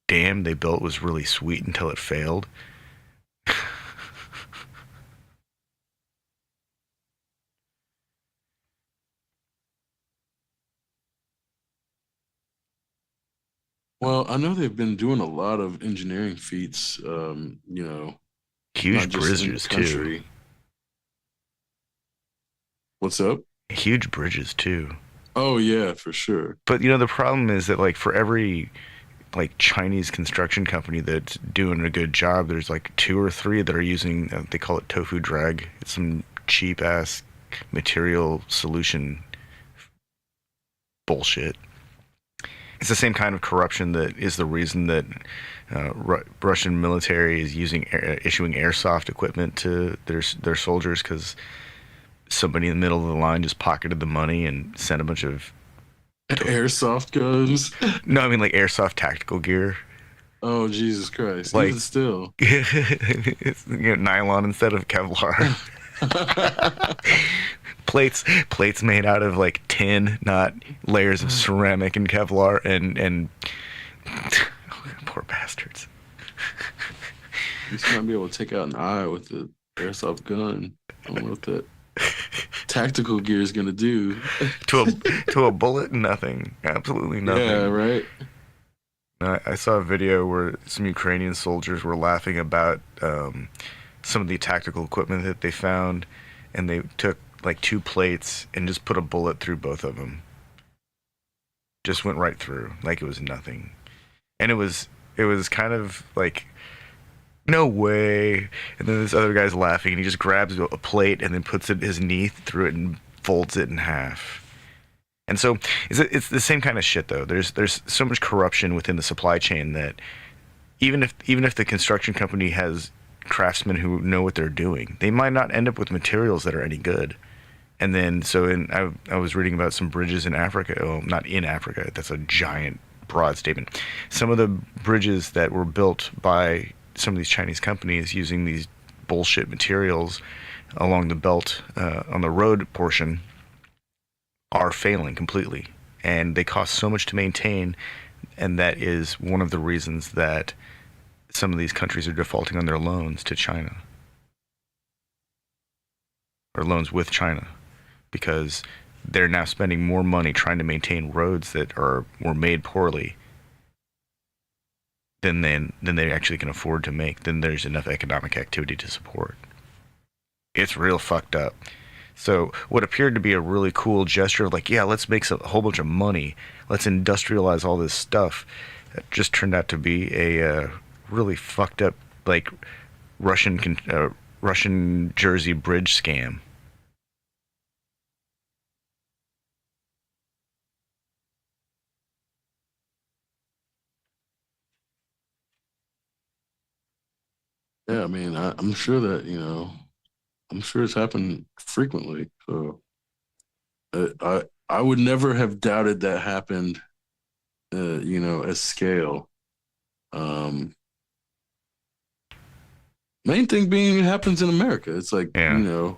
dam they built was really sweet until it failed. well, I know they've been doing a lot of engineering feats, not Huge just in the bridges too. country. What's up? Huge bridges too. Oh yeah, for sure. But the problem is that like for every like Chinese construction company that's doing a good job, there's like two or three that are using they call it tofu drag. It's some cheap ass material solution bullshit. It's the same kind of corruption that is the reason that Russian military is issuing airsoft equipment to their soldiers because somebody in the middle of the line just pocketed the money and sent a bunch of Airsoft guns. no, I mean like airsoft tactical gear. Oh Jesus Christ! Like Even still. it's nylon instead of Kevlar. Plates made out of like tin, not layers of ceramic and Kevlar and poor bastards. You just might be able to take out an eye with the airsoft gun. I don't know what that tactical gear is gonna do. to a bullet, nothing. Absolutely Yeah, nothing. right. I saw a video where some Ukrainian soldiers were laughing about some of the tactical equipment that they found, and they took like two plates and just put a bullet through both of them. Just went right through, like it was nothing. And it was kind of like no way. And then this other guy's laughing, and he just grabs a plate and then puts his knee through it and folds it in half. And so it's the same kind of shit though. There's so much corruption within the supply chain that even if the construction company has craftsmen who know what they're doing, they might not end up with materials that are any good. And then I was reading about some bridges in Africa. Oh, not in Africa. That's a giant broad statement. Some of the bridges that were built by some of these Chinese companies using these bullshit materials along the belt on the road portion are failing completely, and they cost so much to maintain, and that is one of the reasons that some of these countries are defaulting on their loans to China. or loans with China because they're now spending more money trying to maintain roads that were made poorly than they actually can afford to make. Then there's enough economic activity to support. It's real fucked up. So what appeared to be a really cool gesture of like, yeah, let's make a whole bunch of money, let's industrialize all this stuff, it just turned out to be a really fucked up like Russian Jersey bridge scam. Yeah, I mean, I'm sure that I'm sure it's happened frequently. So I would never have doubted that happened, at scale. Um, Main thing being it happens in America. It's like, Yeah.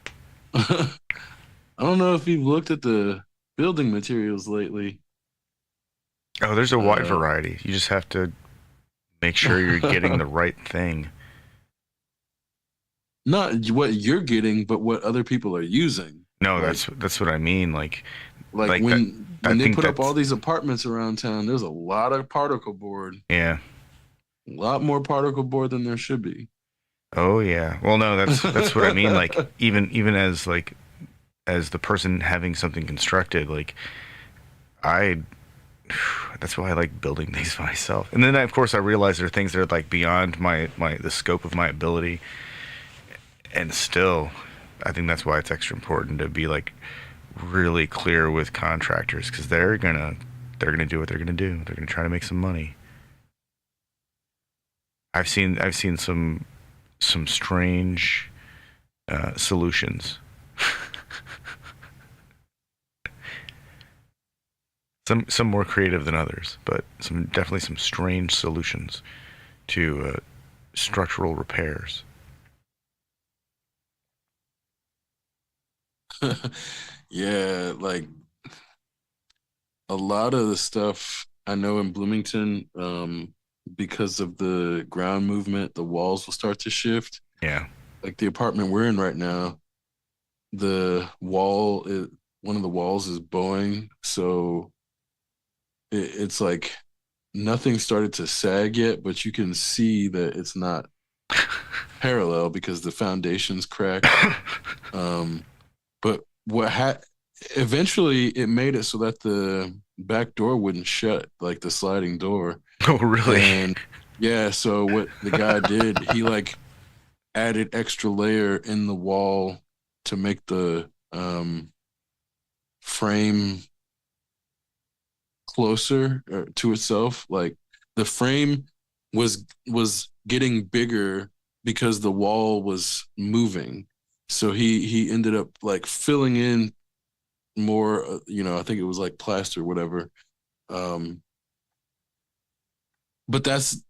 I don't know if you've looked at the building materials lately. Oh, there's a wide Uh, variety. You just have to make sure you're getting the right thing. Not what you're getting, but what other people are using. No, Like that's what I mean. like Like that. I when they think put up all that's these apartments around town, there's a lot of particle board, yeah. a lot more particle board than there should be. Oh yeah. Well, no, that's what I mean. Like even as as the person having something constructed, like I that's why I like building these myself. And then of course I realize there are things that are like beyond my the scope of my ability. And still, I think that's why it's extra important to be like really clear with contractors because they're gonna do what they're gonna do. They're gonna try to make some money. I've seen some strange solutions. Some more creative than others, but some definitely some strange solutions to structural repairs. Yeah, like a lot of the stuff I know in Bloomington, because of the ground movement, the walls will start to shift. Yeah. Like the apartment we're in right now, the wall is one of the walls is bowing, so it's like nothing started to sag yet, but you can see that it's not parallel because the foundation's cracked. Um, but eventually it made it so that the back door wouldn't shut, like the sliding door. Oh, really? And yeah, so what the guy did, he like added extra layer in the wall to make the frame closer to itself. Like the frame was getting bigger because the wall was moving. So he ended up like filling in more, I think it was like plaster, whatever. Um, but that's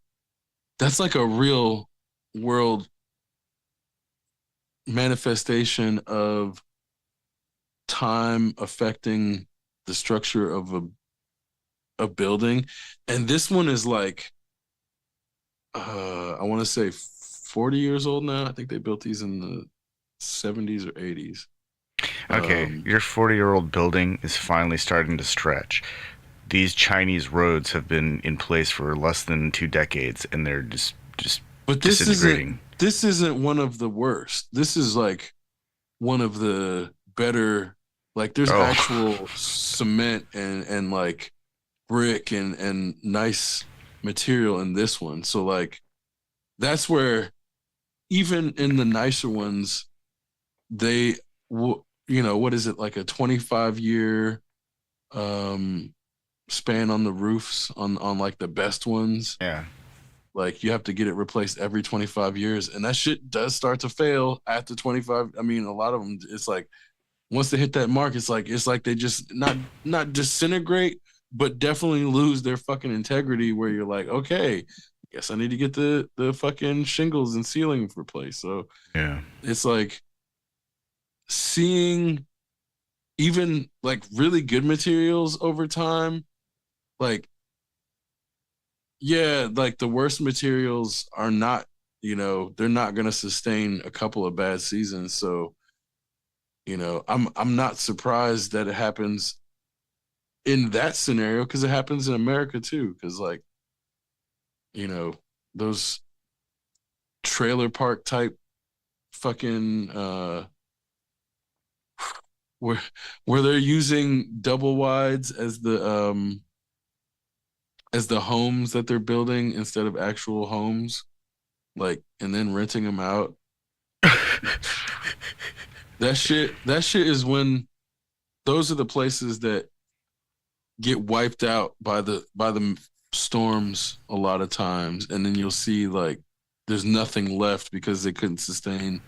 like a real world manifestation of time affecting the structure of a building. And this one is like I want to say 40 years old now. I think they built these in the 70s or 80s. Okay, Um, your 40-year-old building is finally starting to stretch. These Chinese roads have been in place for less than 2 decades, and they're just but disintegrating. this isn't one of the worst. This is like one of the better, like there's Oh, actual cement and like brick and nice material in this one. So like that's where even in the nicer ones, they what is it, like a 25-year um span on the roofs on like the best ones. yeah. Like you have to get it replaced every 25 years, and that shit does start to fail after 25. I mean, a lot of them, it's like once they hit that mark, it's like they just not disintegrate, but definitely lose their fucking integrity. Where you're like, okay, guess I need to get the fucking shingles and ceiling replaced. So Yeah. it's like seeing even like really good materials over time, like yeah, like the worst materials are not, they're not going to sustain a couple of bad seasons. So I'm not surprised that it happens in that scenario because it happens in America too. Because like, you know, those trailer park type fucking where where they're using double wides as the homes that they're building instead of actual homes, like, and then renting them out. That shit is when those are the places that get wiped out by the storms a lot of times, and then you'll see like there's nothing left because they couldn't sustain.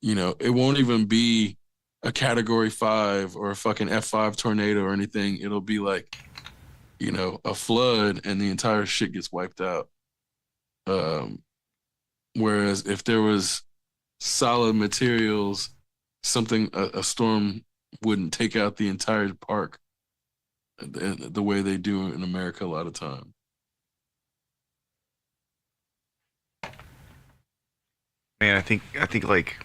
It won't even be a Category 5 or a fucking F5 tornado or anything. It'll be like a flood, and the entire shit gets wiped out. Um, Whereas if there was solid materials, a storm wouldn't take out the entire park the way they do in America a lot of time. Man, I think like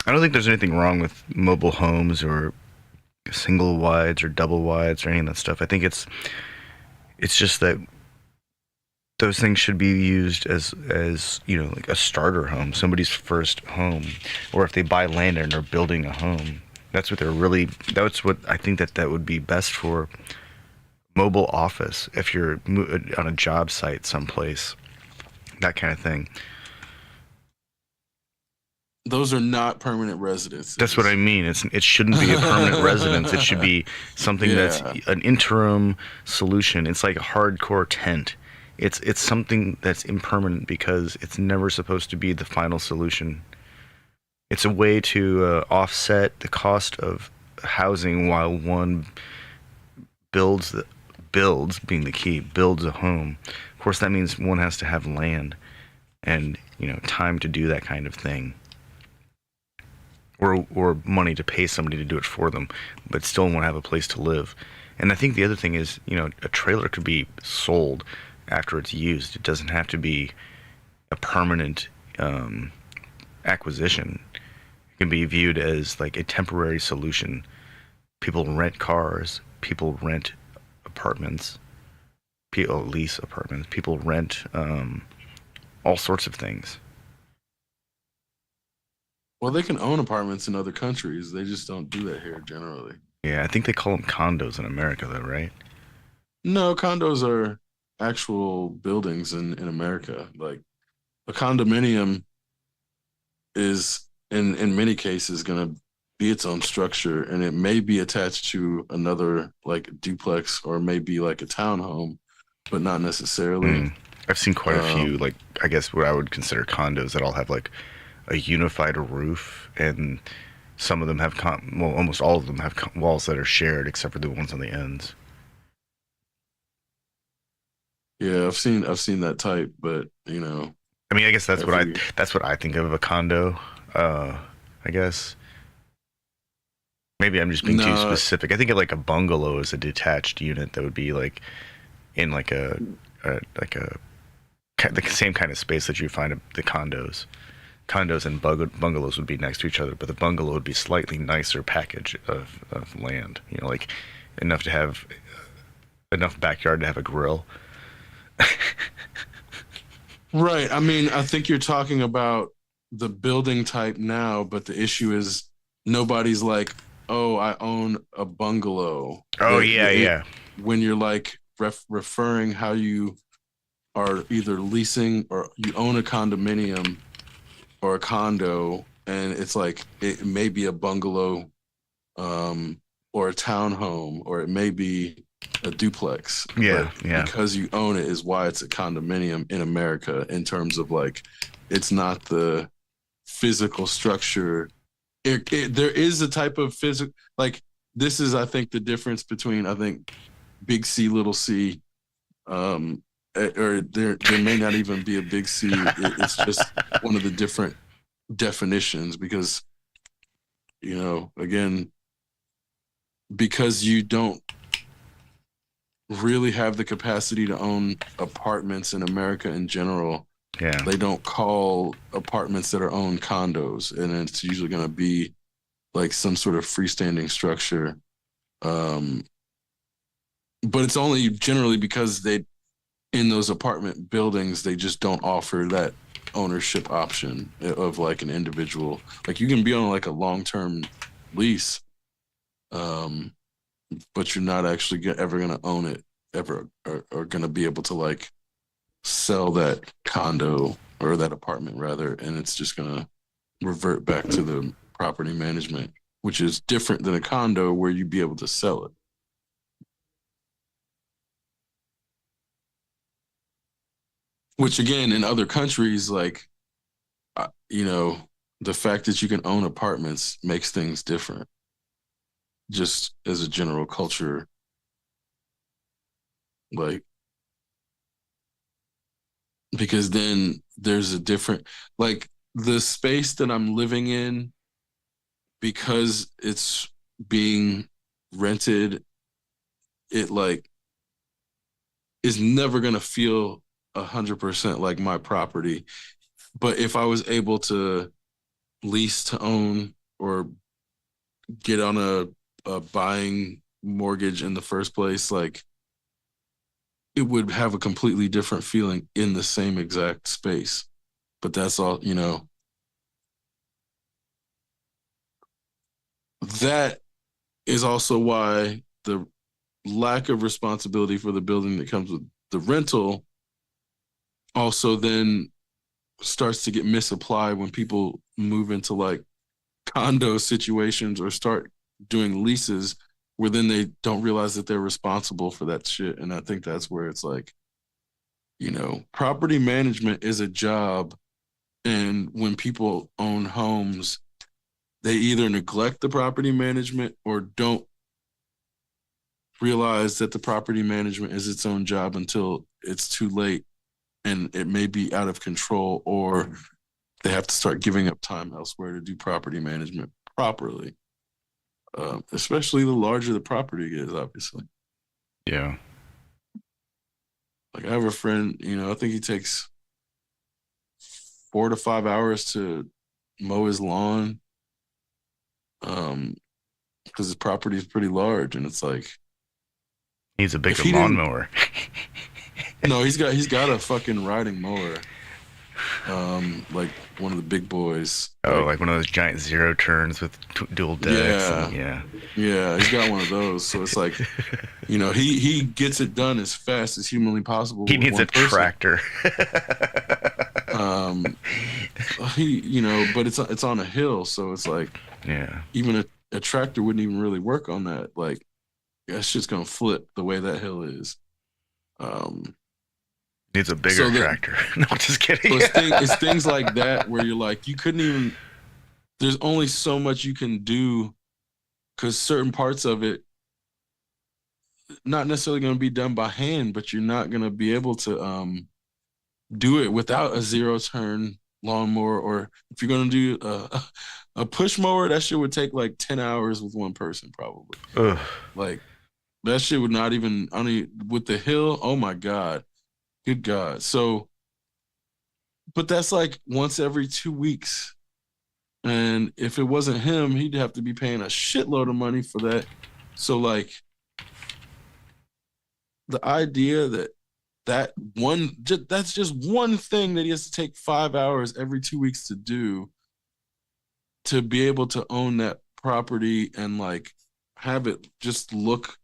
I don't think there's anything wrong with mobile homes or single wides or double wides or any of that stuff. I think it's just that those things should be used as like a starter home, somebody's first home, or if they buy land and are building a home. That's what I think that would be best for mobile office if you're on a job site someplace, that kind of thing. Those are not permanent residences. That's what I mean. It shouldn't be a permanent residence. It should be something that's Yeah. an interim solution. It's like a hardcore tent. It's something that's impermanent because it's never supposed to be the final solution. It's a way to offset the cost of housing while one builds being the key, builds a home. Of course, that means one has to have land and time to do that kind of thing, or money to pay somebody to do it for them, but still want to have a place to live. And I think the other thing is, a trailer could be sold after it's used. It doesn't have to be a permanent acquisition. It can be viewed as like a temporary solution. People rent cars, people rent apartments, people lease apartments, people rent all sorts of things. Well, they can own apartments in other countries. They just don't do that here generally. Yeah, I think they call them condos in America, though, right? No, condos are actual buildings in America. Like a condominium is in many cases going to be its own structure, and it may be attached to another like duplex or maybe like a townhome, but not necessarily. Mm. I've seen quite a few, Um, like, I guess what I would consider condos that all have like a unified roof, and some of them have well, almost all of them have walls that are shared, except for the ones on the ends. yeah, I've seen that type, but I mean, I guess every that's what I think of a condo. Uh, I guess maybe I'm just being too no, specific. I think of like a bungalow as a detached unit that would be like in like a the same kind of space that you find the condos. Condos and bungalows would be next to each other, but the bungalow would be slightly nicer package of land. Like enough to have enough backyard to have a grill. right. I mean, I think you're talking about the building type now, but the issue is nobody's like, oh, I own a bungalow. Oh yeah, yeah, When you're like referring how you are either leasing or you own a condominium or a condo, and it's like it may be a bungalow, or a townhome, or it may be a duplex, yeah, but yeah. because you own it is why it's a condominium in America in terms of like it's not the physical structure. There is a type of physical, like, this is I think the difference between I think big C little c, or there may not even be a big C. It's just one of the different definitions because again, because you don't really have the capacity to own apartments in America in general. Yeah. They don't call apartments that are owned condos, and it's usually going to be like some sort of freestanding structure. Um, but it's only generally because they in those apartment buildings they just don't offer that ownership option of like an individual. Like you can be on like a long-term lease, um, but you're not actually ever going to own it ever, or going to be able to like sell that condo or that apartment rather, and it's just going to revert back to the property management, which is different than a condo where you'd be able to sell it. Which again, in other countries, like you know, the fact that you can own apartments makes things different. Just as a general culture, like because then there's a different like the space that I'm living in because it's being rented, it like is never gonna feel 100% like my property. But if I was able to lease to own or get on a buying mortgage in the first place, like it would have a completely different feeling in the same exact space. But that's all, you know, that is also why the lack of responsibility for the building that comes with the rental also then starts to get misapplied when people move into like condo situations or start doing leases where then they don't realize that they're responsible for that shit. And I think that's where it's like, you know, property management is a job. And when people own homes, they either neglect the property management or don't realize that the property management is its own job until it's too late and it may be out of control, or they have to start giving up time elsewhere to do property management properly. Especially the larger the property is, obviously. Yeah. Like I have a friend, you know, I think he takes 4 to 5 hours to mow his lawn, because his property is pretty large, and it's like Needs a if bigger he didn't, lawnmower. no, he's got a fucking riding mower, like one of the big boys, Oh, like like one of those giant zero turns with dual decks, and yeah, yeah. yeah, he's got one of those. So it's like, you know, he gets it done as fast as humanly possible He with needs a one person. tractor. Um, you know, but it's on a hill, so it's like Yeah. even a tractor wouldn't even really work on that. Like that shit's gonna flip the way that hill is. Um, Needs a bigger so that tractor. No, just kidding. so it's things like that where you're like you couldn't even. There's only so much you can do because certain parts of it not necessarily going to be done by hand, but you're not going to be able to do it without a zero turn lawnmower, or if you're going to do a push mower, that shit would take like 10 hours with one person probably. Ugh. Like that shit would not even only with the hill. Oh my god, good god. So, but that's like once every 2 weeks, and if it wasn't him, he'd have to be paying a shitload of money for that. So like the idea that that's just one thing that he has to take 5 hours every 2 weeks to do to be able to own that property and like have it just look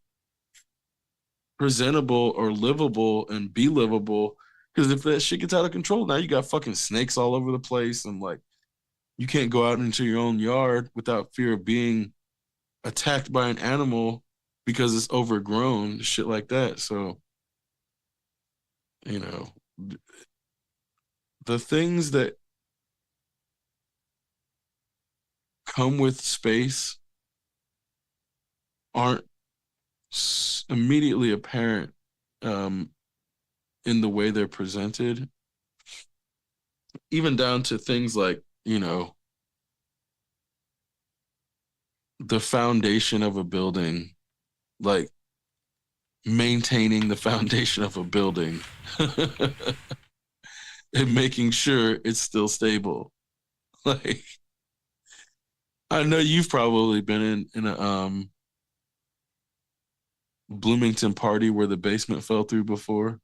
presentable or livable and be livable. Because if that shit gets out of control, now you got fucking snakes all over the place, and like you can't go out into your own yard without fear of being attacked by an animal because it's overgrown, shit like that. So, you know, the things that come with space aren't immediately apparent, um, in the way they're presented, even down to things like, you know, the foundation of a building, like maintaining the foundation of a building and making sure it's still stable. Like, I know you've probably been in a Bloomington party where the basement fell through before.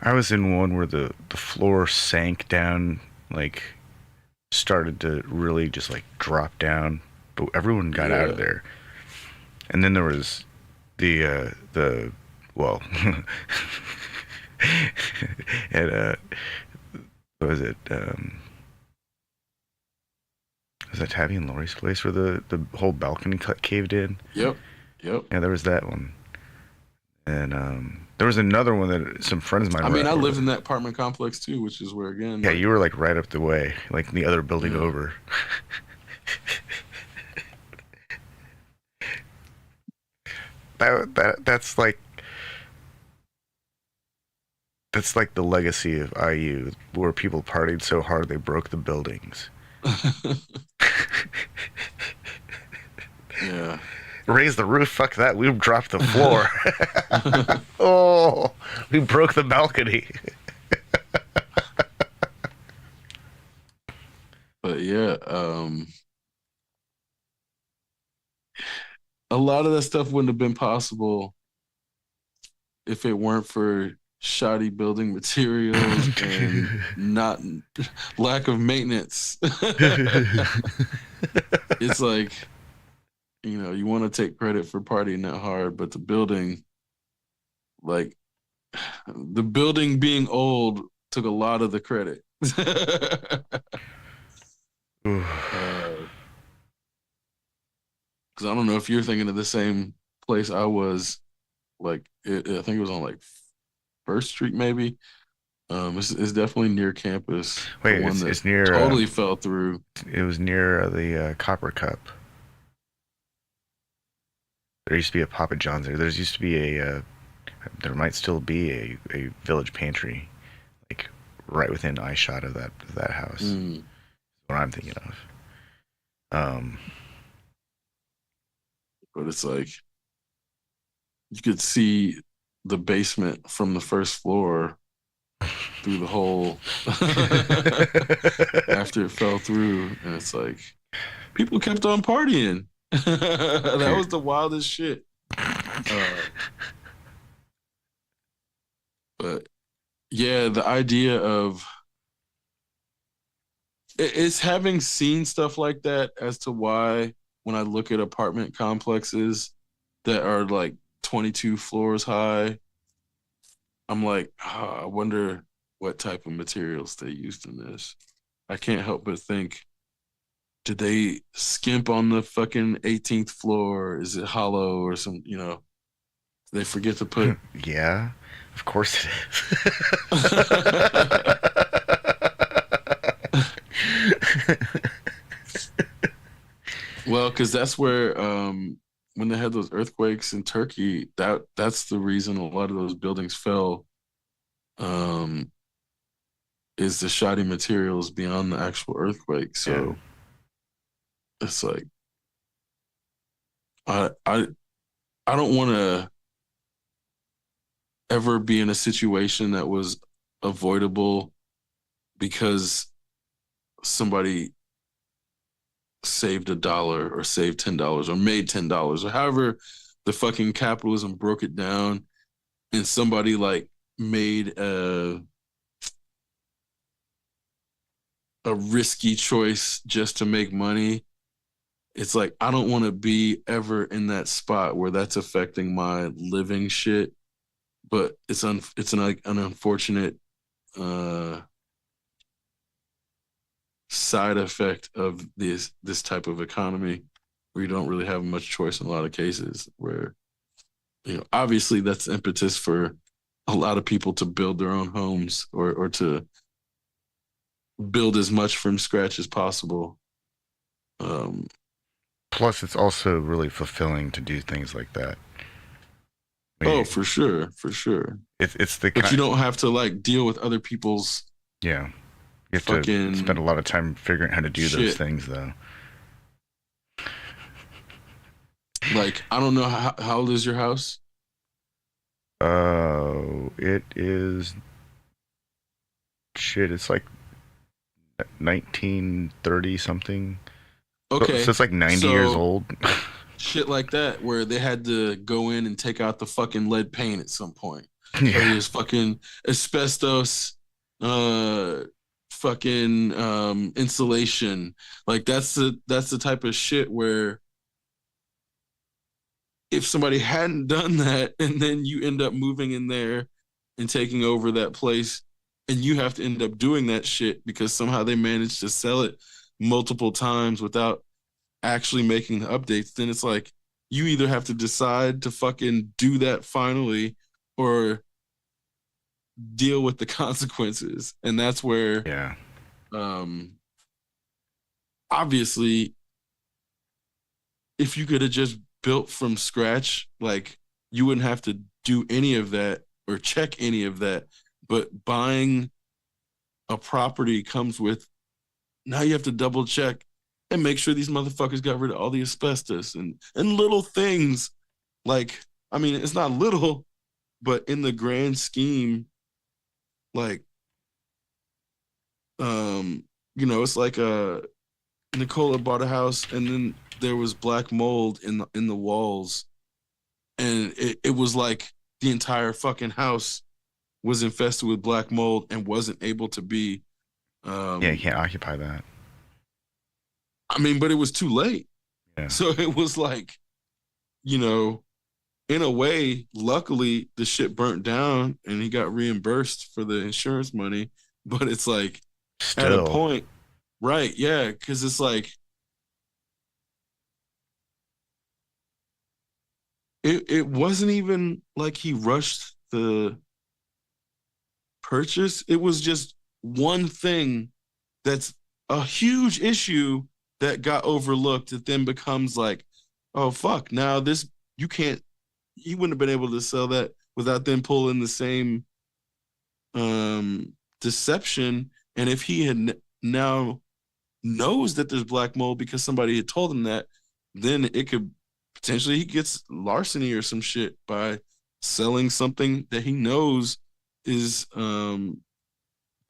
I was in one where the floor sank down, like started to really just like drop down, but everyone got out of Yeah. there. And then there was the well, at what was it? Was that Tabby and Lori's place where the whole balcony caved in? Yep. Yep. Yeah, there was that one. And there was another one that some friends of mine I mean, I lived were. in that apartment complex too, which is where again, Yeah, like, you were like right up the way, like in the other building yeah. over. That's like the legacy of IU, where people partied so hard they broke the buildings. Yeah. Raise the roof, fuck that. We dropped the floor. Oh, we broke the balcony. But yeah, a lot of that stuff wouldn't have been possible if it weren't for shoddy building materials and not lack of maintenance. It's like, you want to take credit for partying that hard, but like the building being old took a lot of the credit. Because I don't know if you're thinking of the same place I was. Like, I think it was on like First Street, maybe. It's definitely near campus. The Wait, one that it's near. totally fell through. It was near the Copper Cup. There used to be a Papa John's there. There used to be there might still be a village pantry, like right within eyeshot of that house. Mm. What I'm thinking of. Um, But it's like you could see the basement from the first floor through the hole after it fell through, and it's like people kept on partying. That was the wildest shit. Uh, but yeah, the idea of it's having seen stuff like that as to why when I look at apartment complexes that are like 22 floors high, I'm like, I wonder what type of materials they used in this. I can't help but think, did they skimp on the fucking 18th floor? Is it hollow or some, they forget to put. yeah, of course it Well, because that's where when they had those earthquakes in Turkey, that's the reason a lot of those buildings fell. Um, is the shoddy materials beyond the actual earthquake. is. So it's like I I I don't want to ever be in a situation that was avoidable because somebody saved $1 or saved $10 or made $10 or however the fucking capitalism broke it down, and somebody like made a risky choice just to make money. It's like I don't want to be ever in that spot where that's affecting my living shit. But it's an unfortunate uh, side effect of this type of economy where you don't really have much choice in a lot of cases. Where obviously that's impetus for a lot of people to build their own homes or to build as much from scratch as possible. Um, Plus, it's also really fulfilling to do things like that. I oh, mean, for sure, for sure. it's the But you kind. don't have to like deal with other people's Yeah, you have to spend a fucking lot of time figuring out how to do those shit. things, though. Like I don't know how old is your house? It is shit. It's like 1930 something. So Okay, it's like 90 years so old. shit like that where they had to go in and take out the fucking lead paint at some point, or Yeah. there's fucking asbestos, uh, fucking insulation. Like that's the type of shit where if somebody hadn't done that and then you end up moving in there and taking over that place and you have to end up doing that shit because somehow they managed to sell it multiple times without actually making the updates, then it's like you either have to decide to fucking do that finally or deal with the consequences. And that's where Yeah. um obviously if you could have just built from scratch, like you wouldn't have to do any of that or check any of that. But buying a property comes with now you have to double check and make sure these motherfuckers got rid of all the asbestos and little things like I mean it's not little, but in the grand scheme, like it's like Nicola bought a house and then there was black mold in the walls and it was like the entire fucking house was infested with black mold and wasn't able to be Yeah, you um can't occupy that. I mean, but it was too late. Yeah. So it was like, you know, in a way, luckily the shit burnt down and he got reimbursed for the insurance money. But it's like at a Still. point, right? Yeah, because it's like it wasn't even like he rushed the purchase. It was just one thing that's a huge issue that got overlooked. It then becomes like, oh fuck, now this you can't. He wouldn't have been able to sell that without them pulling the same deception. And if he had now knows that there's black mold because somebody had told him that, then it could potentially he gets larceny or some shit by selling something that he knows is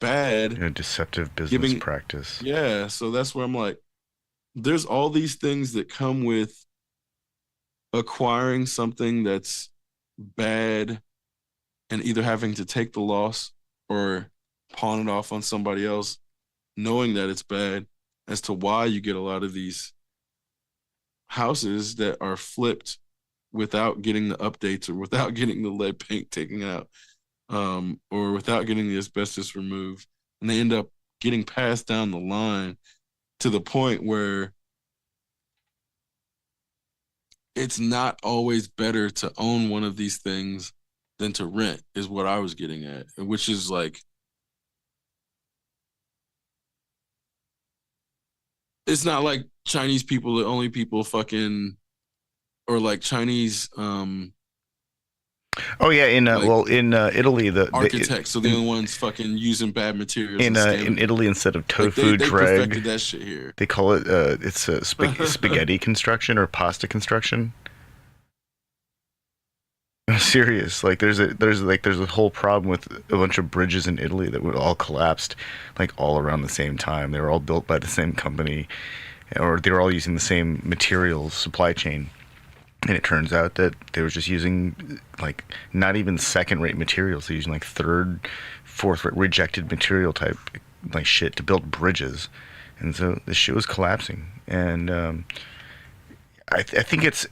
bad, Deceptive business giving practice. yeah. So that's where I'm like, there's all these things that come with acquiring something that's bad and either having to take the loss or pawn it off on somebody else, knowing that it's bad, as to why you get a lot of these houses that are flipped without getting the updates or without getting the lead paint taken out, or without getting the asbestos removed. And they end up getting passed down the line to the point where it's not always better to own one of these things than to rent, is what I was getting at, which is like it's not like Chinese people, the only people fucking, or like Chinese Oh yeah, like in Italy, architects are the only ones fucking using bad materials and in scamming Italy, people. instead of Like they tofu they dreg, perfected that shit here. they call it it's a spaghetti construction or pasta construction. I'm serious. Like there's a whole problem with a bunch of bridges in Italy that would all collapsed like all around the same time. They were all built by the same company, or they were all using the same materials supply chain. And it turns out that they were just using like not even second rate materials. They're using like third, fourth rate rejected material type like shit to build bridges. And so the shit was collapsing. And I think it's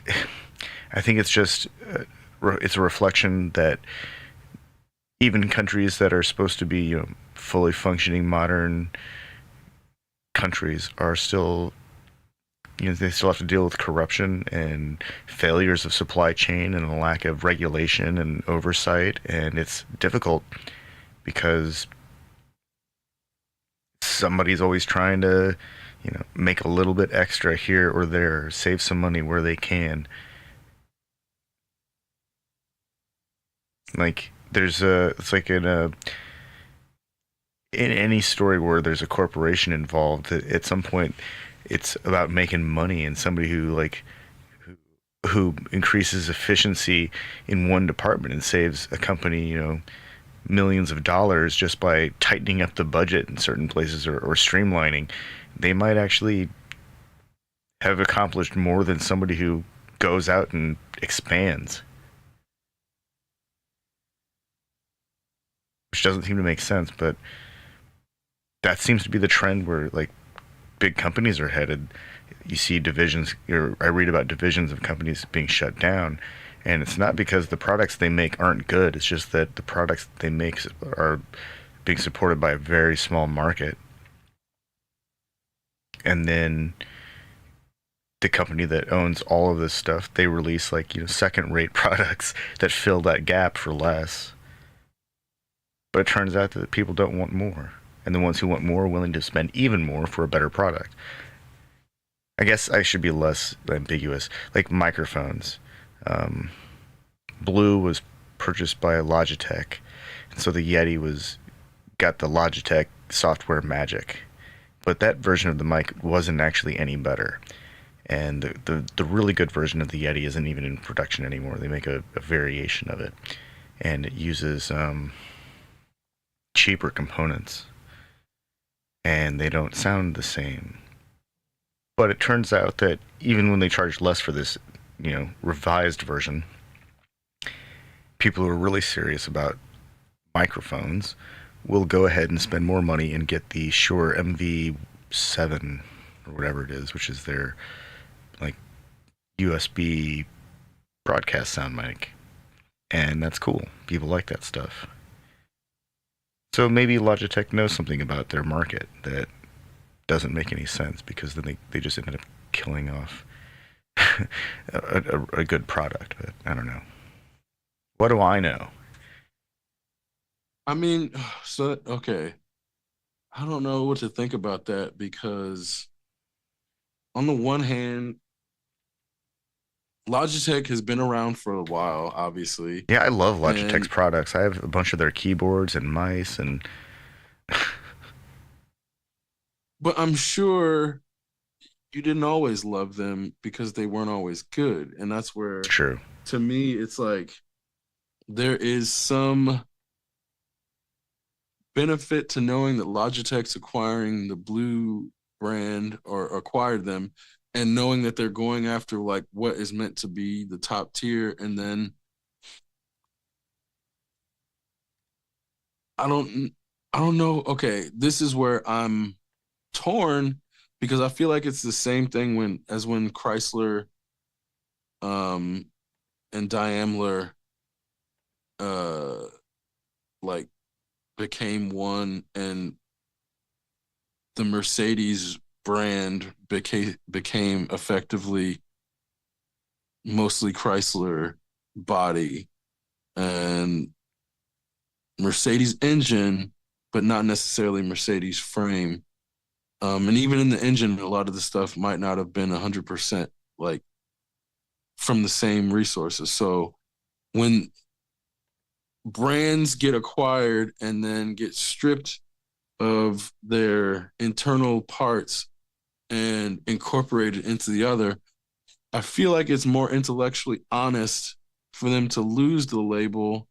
just it's a reflection that even countries that are supposed to be fully functioning modern countries are still they still have to deal with corruption and failures of supply chain and a lack of regulation and oversight, and it's difficult because somebody's always trying to make a little bit extra here or there, save some money where they can. Like there's a it's like in any story where there's a corporation involved, at some point it's about making money, and somebody who increases efficiency in one department and saves a company millions of dollars just by tightening up the budget in certain places, or streamlining, they might actually have accomplished more than somebody who goes out and expands, which doesn't seem to make sense. But that seems to be the trend where like big companies are headed. You see divisions, or I read about divisions of companies being shut down, and it's not because the products they make aren't good. It's just that the products they make are being supported by a very small market, and then the company that owns all of this stuff, they release like, second-rate products that fill that gap for less. But it turns out that people don't want more, and the ones who want more are willing to spend even more for a better product. I guess I should be less ambiguous. Like microphones. Um, Blue was purchased by Logitech, and so the Yeti was got the Logitech software magic. But that version of the mic wasn't actually any better. And the really good version of the Yeti isn't even in production anymore. They make a variation of it, and it uses cheaper components, and they don't sound the same. But it turns out that even when they charge less for this, revised version, people who are really serious about microphones will go ahead and spend more money and get the Shure MV7 or whatever it is, which is their like USB broadcast sound mic. And that's cool. People like that stuff. So maybe Logitech knows something about their market that doesn't make any sense, because then they just ended up killing off a good product. But I don't know. What do I know? I mean, so okay, I don't know what to think about that because on the one hand, Logitech has been around for a while, obviously, Yeah, I love Logitech's and products. I have a bunch of their keyboards and mice and but I'm sure you didn't always love them because they weren't always good, and that's it's where, true. to me, it's like there is some benefit to knowing that Logitech's acquiring the Blue brand or acquired them, and knowing that they're going after like what is meant to be the top tier. And then I don't I don't know. Okay, this is where I'm torn because I feel like it's the same thing when Chrysler um and Daimler uh like became one, and the Mercedes brand became effectively mostly Chrysler body and Mercedes engine, but not necessarily Mercedes frame. And even in the engine, a lot of the stuff might not have been 100% like from the same resources. So when brands get acquired and then get stripped of their internal parts and incorporated into the other, I feel like it's more intellectually honest for them to lose the label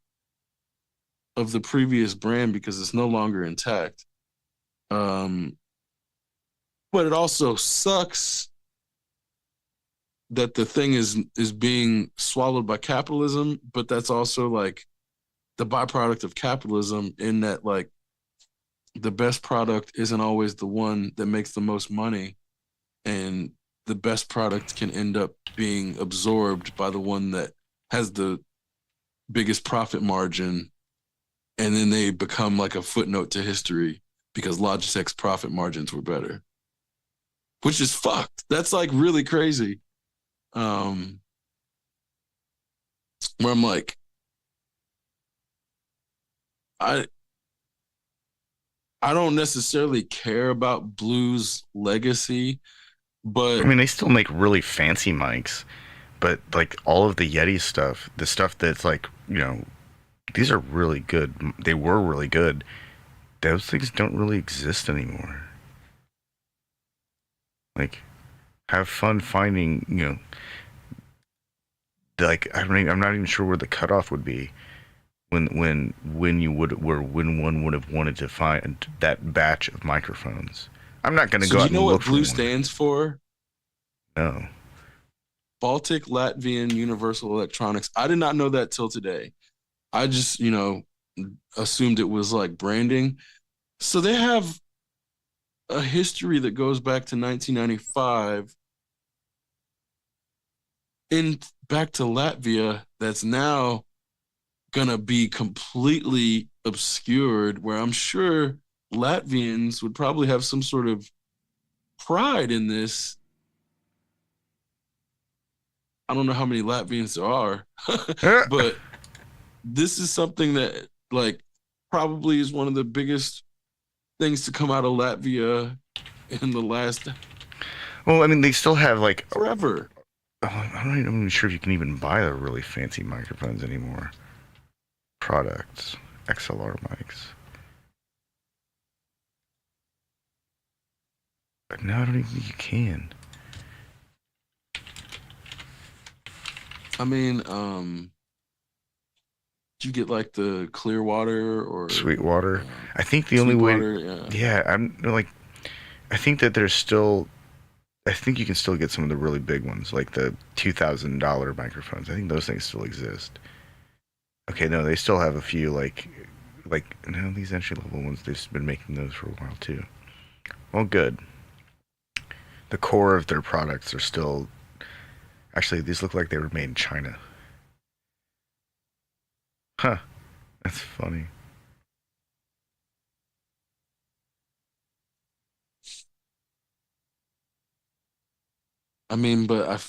of the previous brand because it's no longer intact. Um, but it also sucks that the thing is being swallowed by capitalism, but that's also like the byproduct of capitalism in that like the best product isn't always the one that makes the most money, and the best product can end up being absorbed by the one that has the biggest profit margin, and then they become like a footnote to history because Logitech's profit margins were better, which is fucked. That's like really crazy. Um, where I'm like, I I don't necessarily care about Blue's legacy, I but mean, they still make really fancy mics, but like all of the Yeti stuff, the stuff that's like, these are really good. They were really good. Those things don't really exist anymore. Like, have fun finding, like I'm not even sure where the cutoff would be when you would where when one would have wanted to find that batch of microphones. I'm not going to so go do out you know and look what for Blue one. stands for? No. Baltic Latvian Universal Electronics. I did not know that till today. I just, assumed it was like branding. So they have a history that goes back to 1995 in back to Latvia that's now gonna be completely obscured, where I'm sure Latvians would probably have some sort of pride in this. I don't know how many Latvians there are, but this is something that like probably is one of the biggest things to come out of Latvia in the last Well, I mean, they still have like. forever. I'm not even sure if you can even buy the really fancy microphones anymore. Products, XLR mics. But no, I don't even think you can. I mean, do you get like the clear water or Sweetwater. I think the only way. Sweetwater? Yeah. Yeah, I'm like. I think that there's still. I think you can still get some of the really big ones, like the $2,000 microphones. I think those things still exist. Okay, no, they still have a few like no, these entry level ones. They've been making those for a while too. Well, good. The core of their products are still. Actually, these look like they were made in China. Huh. That's funny. I mean, but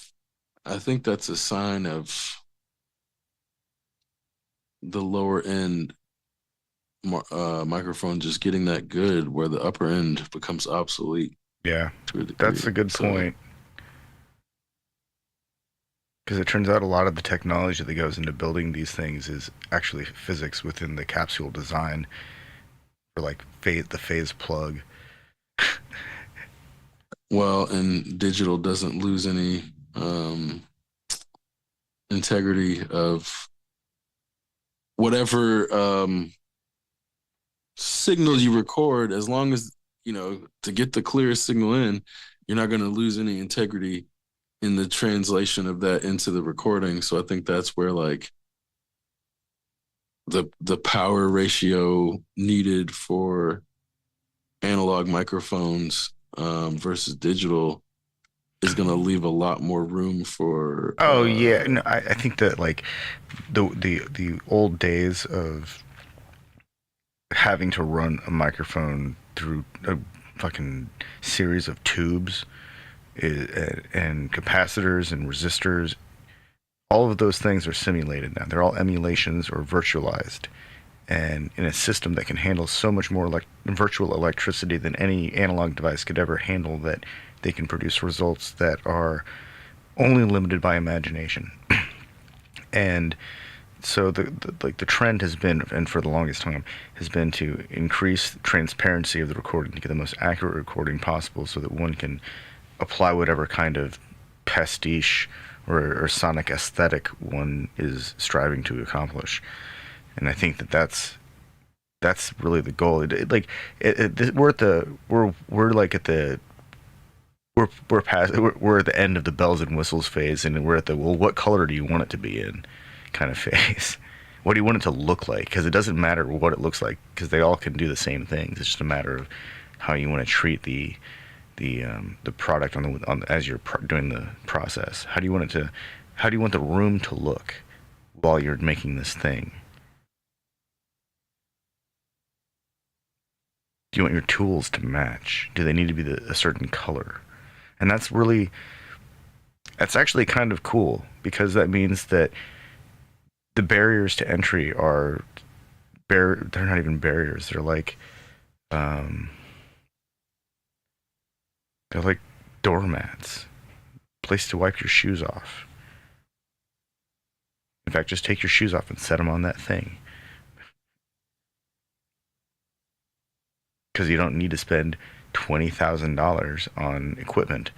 I think that's a sign of the lower end microphone just getting that good, where the upper end becomes obsolete Yeah, to a that's a degree. good So, point. Because it turns out a lot of the technology that goes into building these things is actually physics within the capsule design for like the phase plug. well, and digital doesn't lose any um, integrity of whatever signal you record, as long as, to get the clearest signal in, you're not going to lose any integrity in the translation of that into the recording. So I think that's where like the power ratio needed for analog microphones versus digital is going to leave a lot more room for Oh yeah, no, I think that like the old days of having to run a microphone through a fucking series of tubes and capacitors and resistors, all of those things are simulated now. They're all emulations or virtualized. And in a system that can handle so much more virtual electricity than any analog device could ever handle, that they can produce results that are only limited by imagination. And so the trend has been, and for the longest time, has been to increase transparency of the recording to get the most accurate recording possible, so that one can apply whatever kind of pastiche or sonic aesthetic one is striving to accomplish. And I think that that's really the goal. We're at the we're like at the we're past we're at the end of the bells and whistles phase, and we're at the, well, what color do you want it to be in kind of phase. What do you want it to look like? Because it doesn't matter what it looks like, because they all can do the same things. It's just a matter of how you want to treat the product on as you're doing the process. How do you want the room to look while you're making this thing? Do you want your tools to match? Do they need to be a certain color? And that's actually kind of cool, because that means that the barriers to entry are they're not even barriers. Um, they're like doormats, place to wipe your shoes off. In fact, just take your shoes off and set them on that thing, because you don't need to spend $20,000 on equipment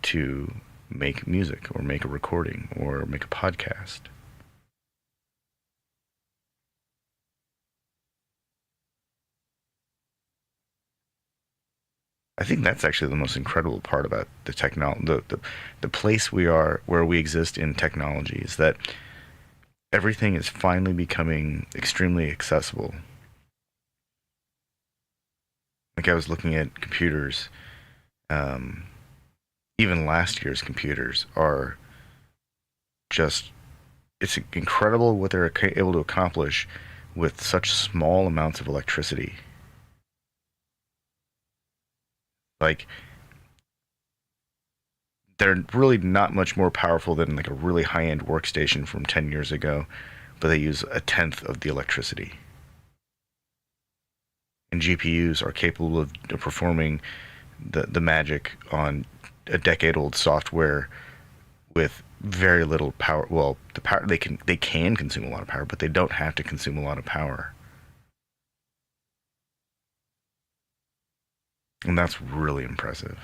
to make music or make a recording or make a podcast. I think that's actually the most incredible part about the technology, the place we are, where we exist in technology, is that everything is finally becoming extremely accessible. Like I was looking at computers, um, even last year's computers are just, it's incredible what they're able to accomplish with such small amounts of electricity. Like they're really not much more powerful than like a really high-end workstation from 10 years ago, but they use a tenth of the electricity. And GPUs are capable of performing the magic on a decade-old software with very little power. Well, the power they can consume a lot of power, but they don't have to consume a lot of power, and that's really impressive.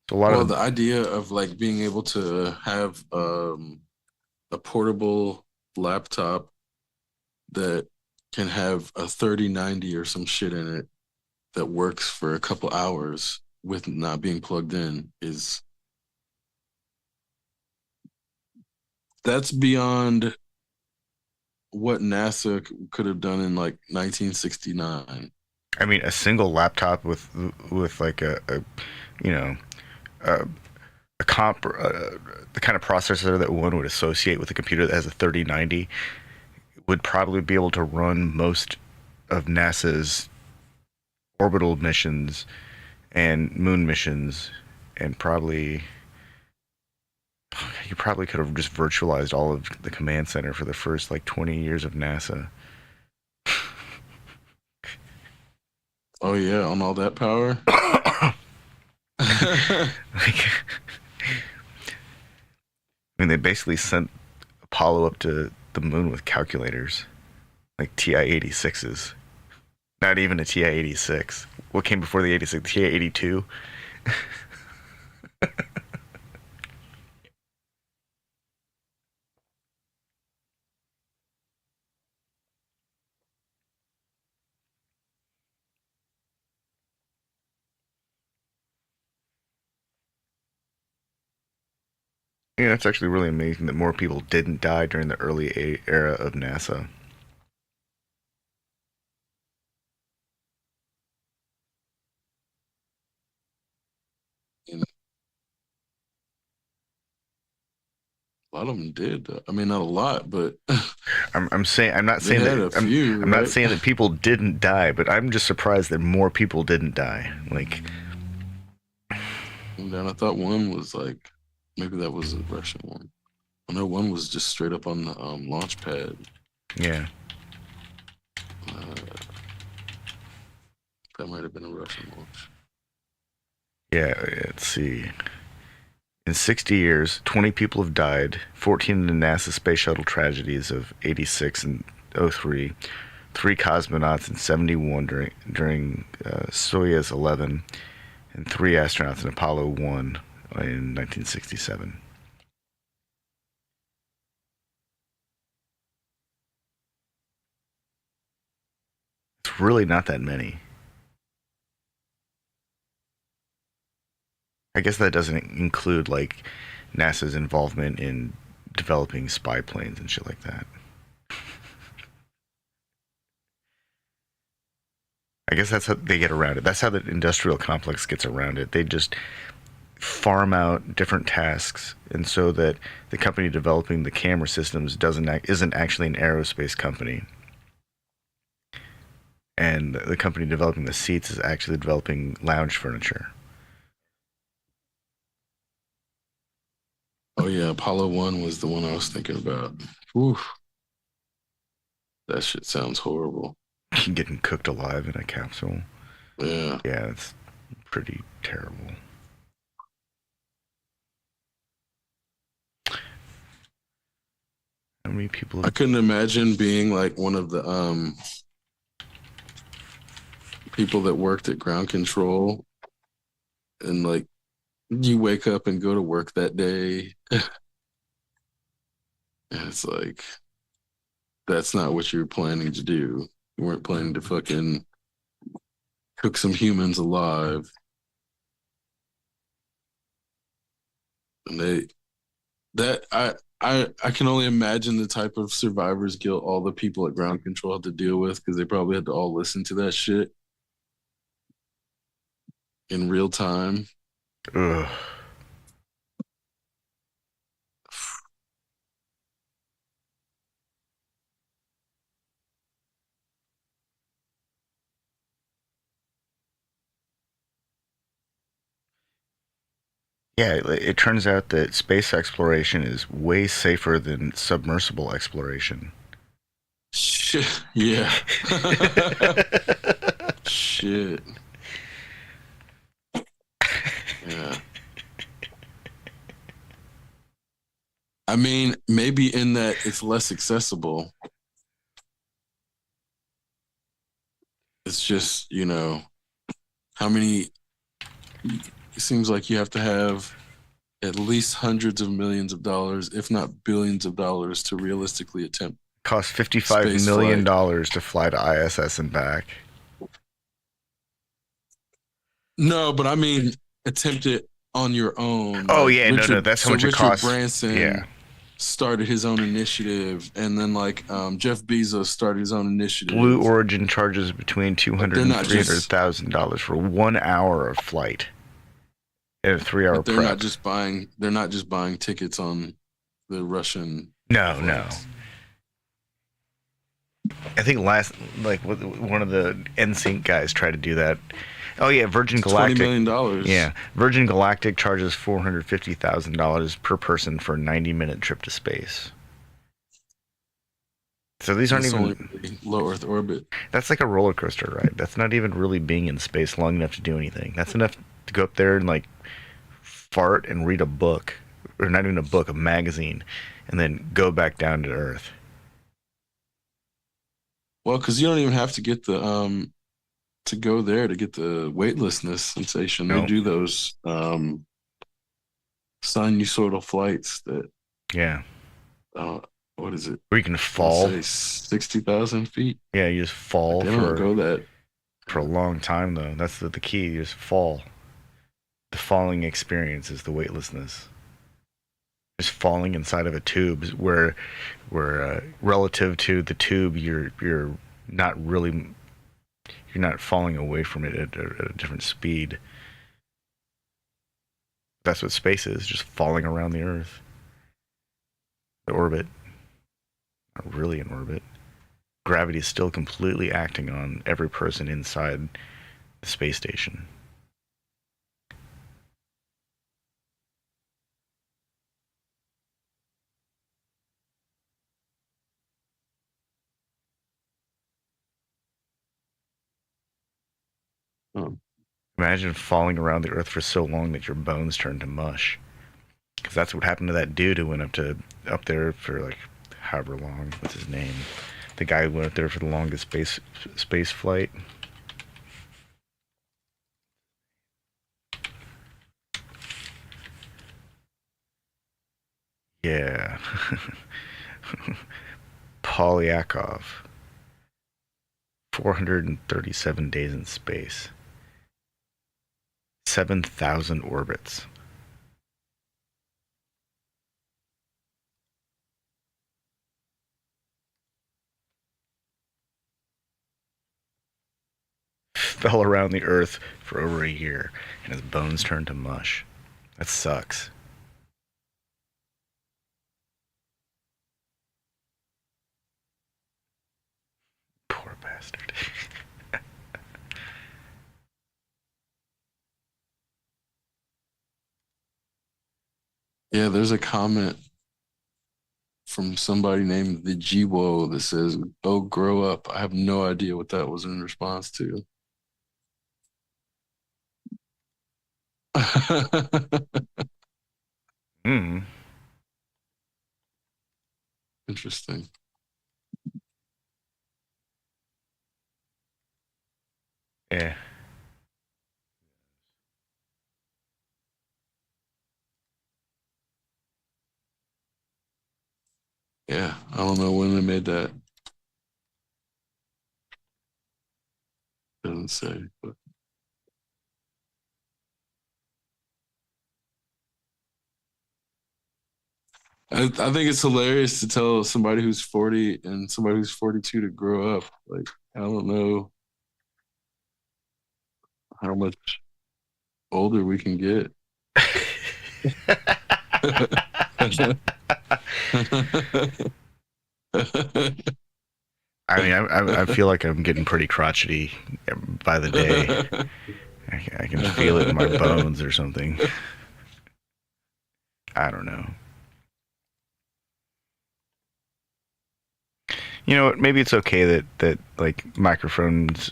So a lot Well, of the idea of like being able to have a portable laptop that can have a 3090 or some shit in it that works for a couple hours with not being plugged in is that's beyond what NASA could have done in like 1969. I mean, a single laptop with like a you know a, a the kind of processor that one would associate with a computer that has a 3090 would probably be able to run most of NASA's orbital missions and moon missions, and probably you probably could have just virtualized all of the command center for the first like 20 years of NASA. Oh yeah, on all that power. Like, I mean, they basically sent Apollo up to the moon with calculators, like TI-86s. Not even a TI-86. What came before the 86? TI-82. Yeah, it's actually really amazing that more people didn't die during the early era of NASA. And a lot of them did. I mean, not a lot, but I'm saying I'm not they saying had that a few, I'm not right? saying that people didn't die, but I'm just surprised that more people didn't die. Like, And then I thought one was like maybe that was a Russian one. I know one was just straight up on the launch pad. yeah, Uh, that might have been a Russian launch. yeah. Let's see. In 60 years, 20 people have died. 14 in the NASA space shuttle tragedies of '86 and '03. Three cosmonauts in '71 during Soyuz 11, and three astronauts in Apollo 1 in 1967. It's really not that many. I guess that doesn't include like NASA's involvement in developing spy planes and shit like that. I guess that's how they get around it. That's how the industrial complex gets around it. They just farm out different tasks, and so that the company developing the camera systems isn't actually an aerospace company, and the company developing the seats is actually developing lounge furniture. Oh yeah, Apollo 1 was the one I was thinking about. Oof, that shit sounds horrible. Getting cooked alive in a capsule. Yeah. Yeah, it's pretty terrible. How many people I have couldn't imagine being like one of the people that worked at ground control and like you wake up and go to work that day and it's like that's not what you were planning to do. You weren't planning to fucking cook some humans alive. And that I can only imagine the type of survivor's guilt all the people at ground control had to deal with because they probably had to all listen to that shit in real time. Ugh. Yeah, it turns out that space exploration is way safer than submersible exploration. Shit. Yeah. Shit. Yeah. I mean, maybe in that it's less accessible. It's just, how many, it seems like you have to have at least hundreds of millions of dollars, if not billions of dollars, to realistically attempt Cost $55 space million flight. dollars to fly to ISS and back. No, but I mean, attempt it on your own. Oh Like yeah, no, that's how much it Richard costs. Yeah, Branson started his own initiative, and then Jeff Bezos started his own Blue initiative. Origin charges between two But hundred they're and not three hundred just, thousand dollars for 1 hour of flight and a 3 hour but they're not prep. just buying. They're not just buying tickets on the Russian No. flights. I think one of the NSYNC guys tried to do that. Oh yeah, Virgin It's $20 Galactic. million. Yeah, Virgin Galactic charges $450,000 per person for a 90-minute trip to space. So these aren't It's only even. really low Earth orbit. That's like a roller coaster ride. That's not even really being in space long enough to do anything. That's enough to go up there and like fart and read a book, or not even a book, a magazine, and then go back down to Earth. Well, because you don't even have to get the to go there to get the weightlessness sensation. They No, do those sinusoidal flights that yeah, uh what is it? or you can I want to fall. say 60,000 feet. Yeah, you just Like fall they don't go that. for a long time though. That's the key. You just fall. The falling experience is the weightlessness. Just falling inside of a tube, where relative to the tube, you're not really you're not falling away from it at a different speed. That's what space is, just falling around the Earth. The orbit, not really in orbit. Gravity is still completely acting on every person inside the space station. Um, Imagine falling around the Earth for so long that your bones turn to mush. Because that's what happened to that dude who went up there for like however long. What's his name? The guy who went up there for the longest space flight. Yeah. Polyakov. 437 days in space. 7,000 orbits. Fell around the Earth for over a year, and his bones turned to mush. That sucks. Poor bastard. yeah, there's a comment from somebody named the Jiwo that says, "Oh, grow up." I have no idea what that was in response to. Hmm. Interesting. Yeah. Yeah, I don't know when they made that. Doesn't say, but I think it's hilarious to tell somebody who's 40 and somebody who's 42 to grow up. Like, I don't know how much older we can get. I mean, I feel like I'm getting pretty crotchety by the day. I can feel it in my bones or something. I don't know. You know what? Maybe it's okay that like microphones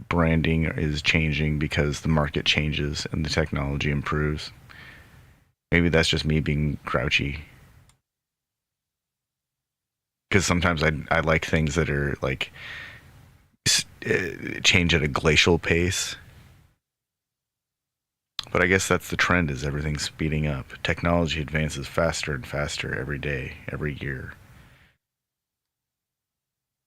branding is changing because the market changes and the technology improves. Maybe that's just me being grouchy. Because sometimes I like things that are like change at a glacial pace. But I guess that's the trend, is everything's speeding up. Technology advances faster and faster every day, every year.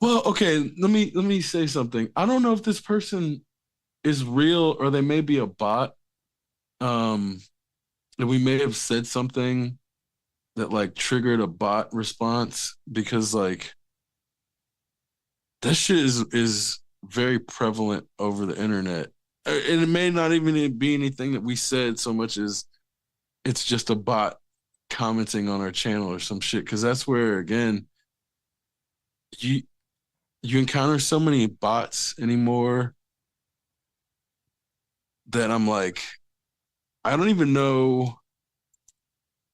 Well, okay, let me say something. I don't know if this person is real or they may be a bot. Um, and we may have said something that like triggered a bot response because like that shit is very prevalent over the internet. And it may not even be anything that we said so much as it's just a bot commenting on our channel or some shit. Cause that's where again, you you encounter so many bots anymore that I'm like, I don't even know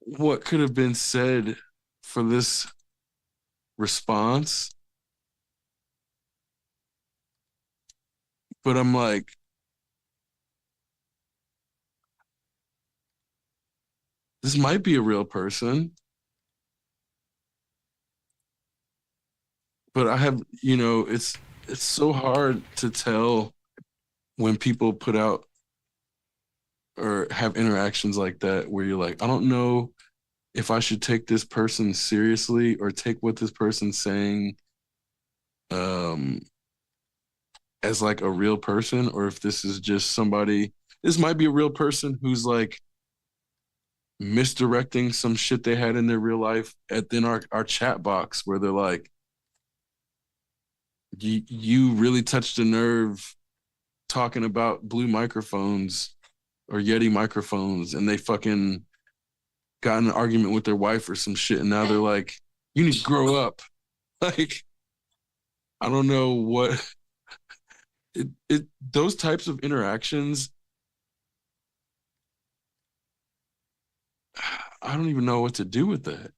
what could have been said for this response. But I'm like, this might be a real person. But I have, it's so hard to tell when people put out or have interactions like that where you're like, I don't know if I should take this person seriously or take what this person's saying um as like a real person, or if this is just somebody, this might be a real person who's like misdirecting some shit they had in their real life at then our chat box where they're like, you really touched a nerve talking about blue microphones or Yeti microphones, and they fucking got in an argument with their wife or some shit, and now they're like, you need to grow up. Like, I don't know what it those types of interactions, I don't even know what to do with that.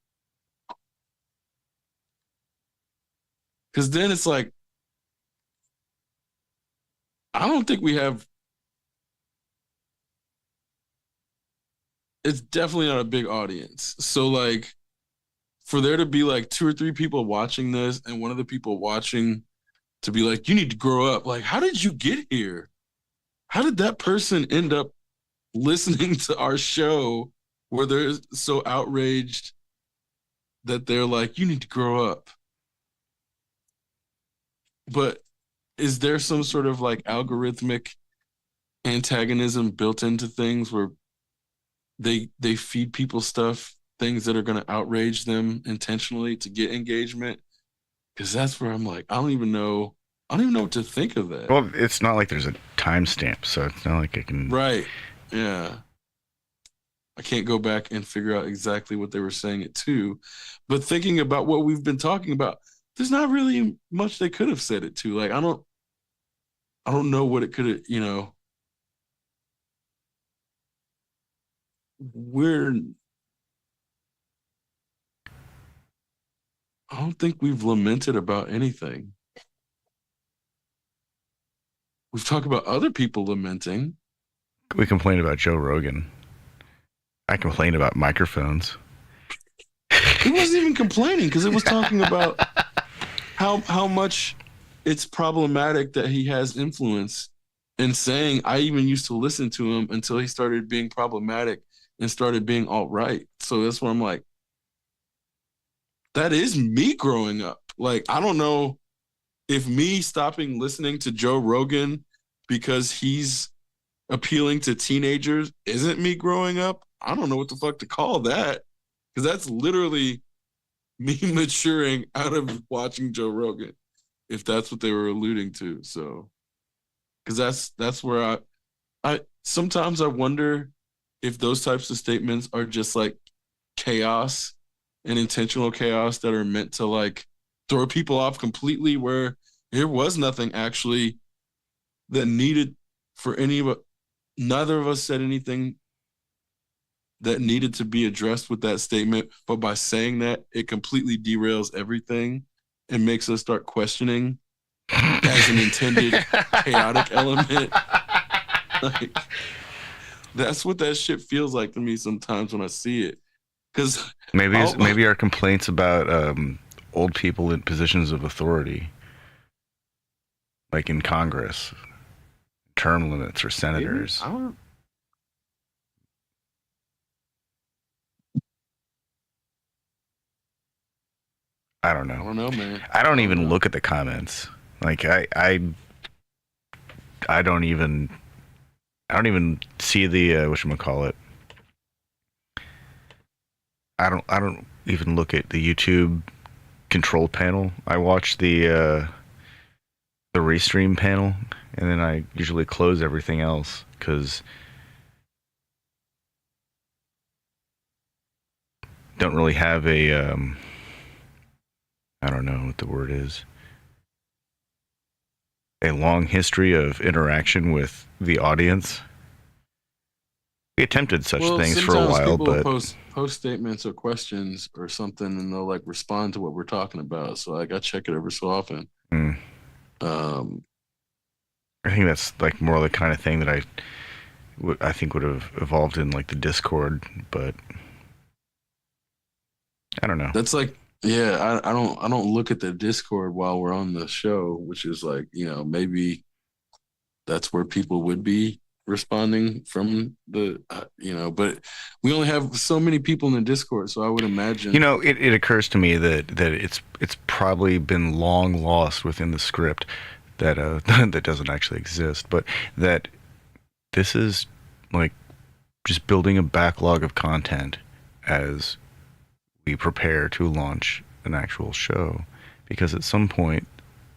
Cause then it's like, I don't think we have, it's definitely not a big audience. So like for there to be like two or three people watching this and one of the people watching to be like, you need to grow up. Like, how did you get here? How did that person end up listening to our show where they're so outraged that they're like, you need to grow up? But is there some sort of like algorithmic antagonism built into things where they feed people stuff, things that are going to outrage them intentionally to get engagement? Because that's where I'm like, I don't even know what to think of that. Well, it's not like there's a timestamp, so it's not like I can. Right. Yeah. I can't go back and figure out exactly what they were saying it to. But thinking about what we've been talking about, there's not really much they could have said it to. Like, I don't know what it could have, we're I don't think we've lamented about anything. We've talked about other people lamenting. We complained about Joe Rogan. I complained about microphones. It wasn't even complaining because it was talking about how much it's problematic that he has influence, and saying I even used to listen to him until he started being problematic and started being alt-right. So that's where I'm like, that is me growing up. Like, I don't know if me stopping listening to Joe Rogan because he's appealing to teenagers isn't me growing up. I don't know what the fuck to call that, because that's literally me maturing out of watching Joe Rogan, if that's what they were alluding to. So, because that's where I sometimes I wonder if those types of statements are just like chaos and intentional chaos that are meant to like throw people off completely, where there was nothing actually that needed for any of neither of us said anything that needed to be addressed with that statement, but by saying that, it completely derails everything and makes us start questioning as an intended chaotic element. Like, that's what that shit feels like to me sometimes when I see it. Because maybe our complaints about old people in positions of authority, like in Congress, term limits or senators. I don't know. I don't know, man. I don't even look at the comments. Like I don't even see the whatchamacallit. I don't even look at the YouTube control panel. I watch the restream panel, and then I usually close everything else because don't really have a I don't know what the word is. A long history of interaction with the audience. We attempted such things for a while, but post statements or questions or something, and they'll like respond to what we're talking about. So like I check it every so often. I think that's like more the kind of thing that I think would have evolved in like the Discord, but I don't know. That's like, yeah, I don't look at the Discord while we're on the show, which is like, maybe that's where people would be responding from the, but we only have so many people in the Discord, so I would imagine. It occurs to me that it's probably been long lost within the script that that doesn't actually exist, but that this is like just building a backlog of content as we prepare to launch an actual show, because at some point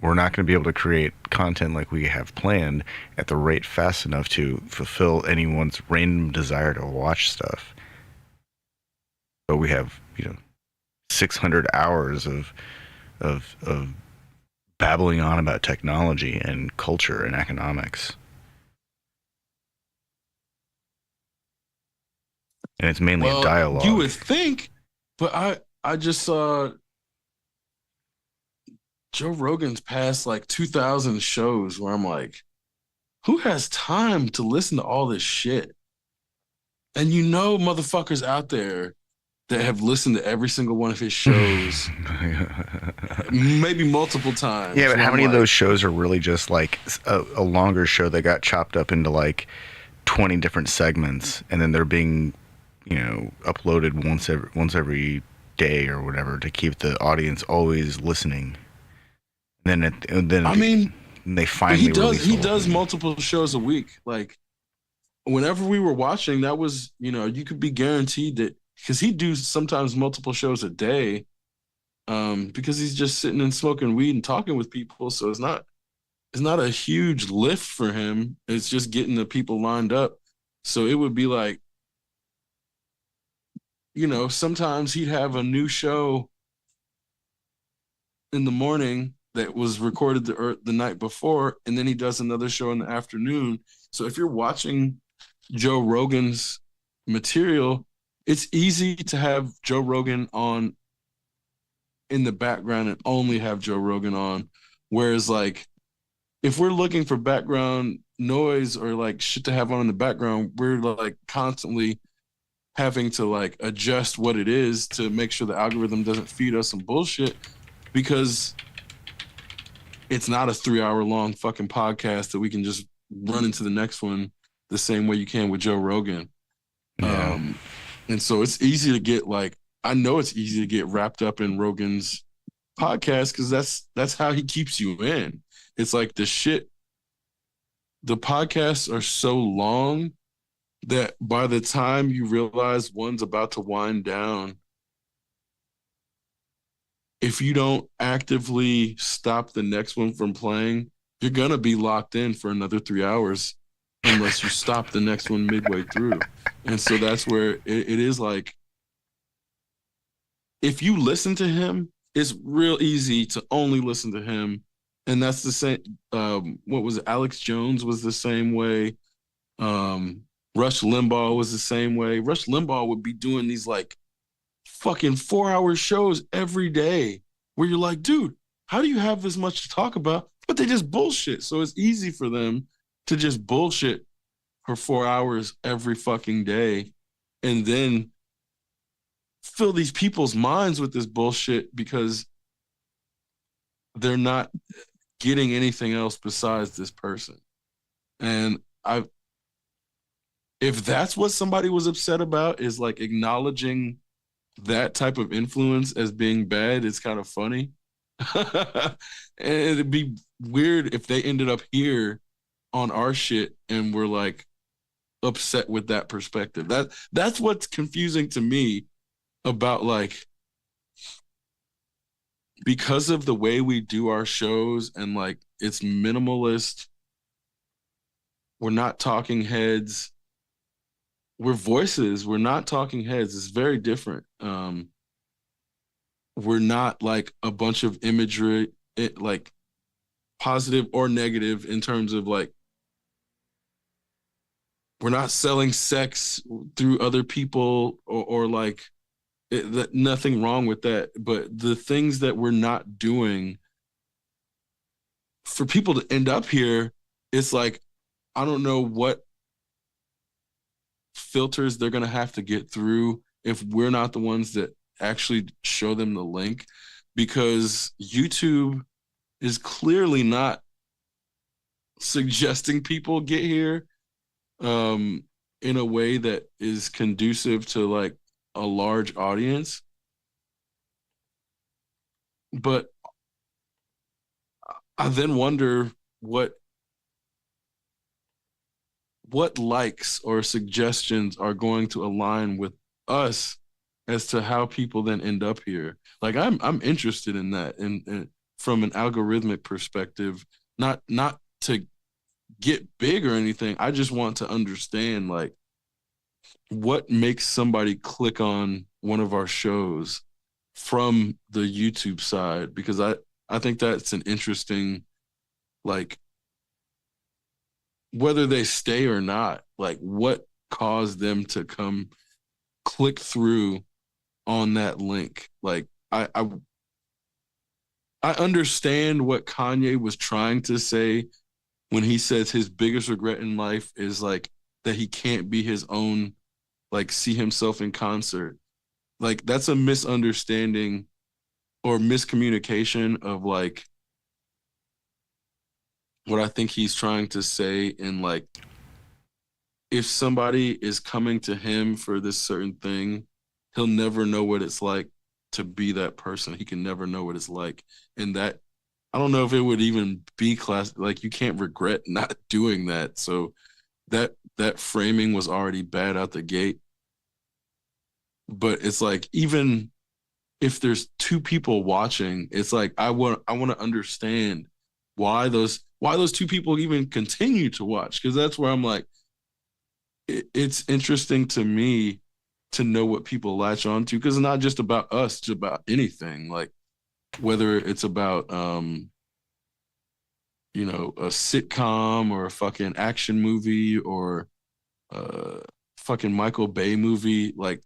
we're not going to be able to create content like we have planned at the rate fast enough to fulfill anyone's random desire to watch stuff. But we have 600 hours of babbling on about technology and culture and economics, and it's mainly a dialogue. You would think, but I just saw Joe Rogan's past like 2,000 shows where I'm like, who has time to listen to all this shit? And motherfuckers out there that have listened to every single one of his shows, maybe multiple times. Yeah, but how many of those shows are really just like a longer show that got chopped up into like 20 different segments, and then they're being, uploaded once every day or whatever to keep the audience always listening. And then they finally he does multiple shows a week. Like whenever we were watching, that was, you could be guaranteed that, because he'd do sometimes multiple shows a day, because he's just sitting and smoking weed and talking with people. So it's not a huge lift for him. It's just getting the people lined up. So it would be like, sometimes he'd have a new show in the morning that was recorded the night before, and then he does another show in the afternoon. So if you're watching Joe Rogan's material, it's easy to have Joe Rogan on in the background and only have Joe Rogan on. Whereas like, if we're looking for background noise or like shit to have on in the background, we're like constantly having to like adjust what it is to make sure the algorithm doesn't feed us some bullshit, because it's not a 3-hour long fucking podcast that we can just run into the next one the same way you can with Joe Rogan. Yeah. And so it's easy to get like, I know it's easy to get wrapped up in Rogan's podcast because that's how he keeps you in. It's like the podcasts are so long that by the time you realize one's about to wind down, if you don't actively stop the next one from playing, you're gonna be locked in for another 3 hours unless you stop the next one midway through. And so that's where it is like, if you listen to him, it's real easy to only listen to him. And that's the same. What was it? Alex Jones was the same way. Um, Rush Limbaugh was the same way. Rush Limbaugh would be doing these like fucking 4 hour shows every day where you're like, dude, how do you have this much to talk about? But they just bullshit. So it's easy for them to just bullshit for 4 hours every fucking day and then fill these people's minds with this bullshit because they're not getting anything else besides this person. And if that's what somebody was upset about, is like acknowledging that type of influence as being bad, it's kind of funny. And it'd be weird if they ended up here on our shit and were like upset with that perspective. That's what's confusing to me about, like, because of the way we do our shows and like it's minimalist. We're not talking heads. We're voices. We're not talking heads. It's very different. We're not like a bunch of imagery, like positive or negative in terms of like, we're not selling sex through other people or like nothing wrong with that. But the things that we're not doing, for people to end up here, it's like, I don't know what filters they're going to have to get through if we're not the ones that actually show them the link, because YouTube is clearly not suggesting people get here in a way that is conducive to like a large audience. But I then wonder what likes or suggestions are going to align with us as to how people then end up here. Like I'm interested in that, and from an algorithmic perspective, not to get big or anything. I just want to understand like what makes somebody click on one of our shows from the YouTube side, because I think that's an interesting, like, whether they stay or not, like what caused them to come click through on that link. Like I understand what Kanye was trying to say when he says his biggest regret in life is like that he can't be his own, like see himself in concert. Like that's a misunderstanding or miscommunication of like what I think he's trying to say. In like, if somebody is coming to him for this certain thing, he'll never know what it's like to be that person. He can never know what it's like. And that, I don't know if it would even be class, like you can't regret not doing that. So that framing was already bad out the gate. But it's like, even if there's two people watching, it's like I want to understand why those two people even continue to watch, because that's where I'm like, it's interesting to me to know what people latch on to, because it's not just about us, it's about anything. Like whether it's about a sitcom or a fucking action movie or a fucking Michael Bay movie. Like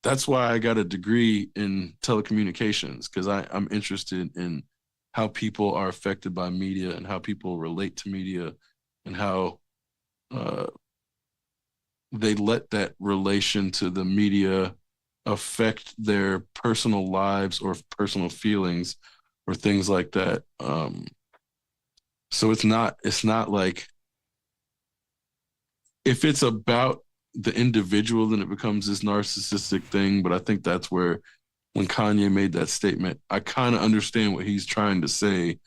that's why I got a degree in telecommunications, because I'm interested in how people are affected by media and how people relate to media and how they let that relation to the media affect their personal lives or personal feelings or things like that. So it's not like, if it's about the individual, then it becomes this narcissistic thing. But I think that's where, when Kanye made that statement, I kind of understand what he's trying to say,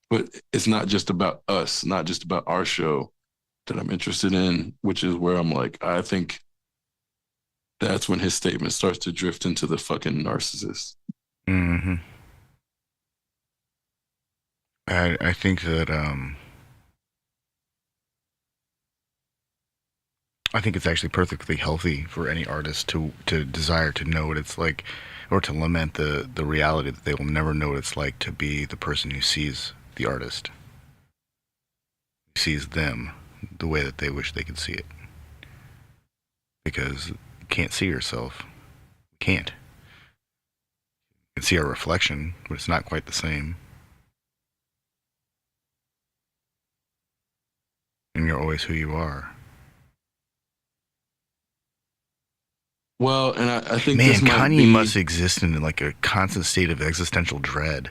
but it's not just about us, not just about our show that I'm interested in, which is where I'm like, I think that's when his statement starts to drift into the fucking narcissist. Mm-hmm. I think that I think it's actually perfectly healthy for any artist to desire to know what it's like, or to lament the reality that they will never know what it's like to be the person who sees the artist, who sees them the way that they wish they could see it. Because you can't see yourself. You can't. You can see a reflection, but it's not quite the same. And you're always who you are. Well, and I think Man, this might Kanye be must exist in like a constant state of existential dread.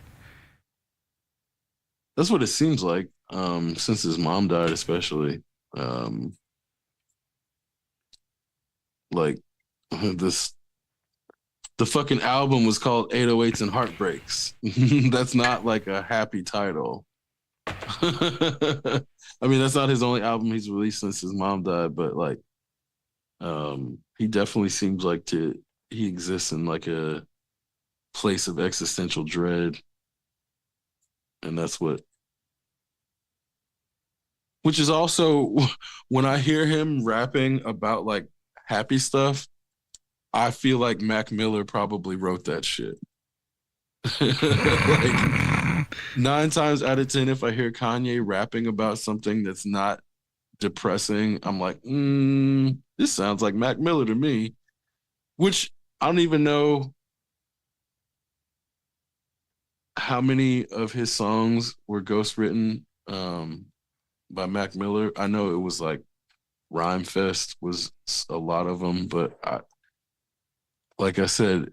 that's what it seems like. Since his mom died, especially. Um, like this the fucking album was called 808s and Heartbreaks. That's not like a happy title. I mean, that's not his only album he's released since his mom died, but like he definitely seems like to he exists in like a place of existential dread. And that's what which is also when I hear him rapping about like happy stuff, I feel like Mac Miller probably wrote that shit. Like 9 times out of 10, if I hear Kanye rapping about something that's not depressing, I'm like, this sounds like Mac Miller to me. Which I don't even know how many of his songs were ghostwritten by Mac Miller. I know it was like Rhyme Fest was a lot of them, but like I said,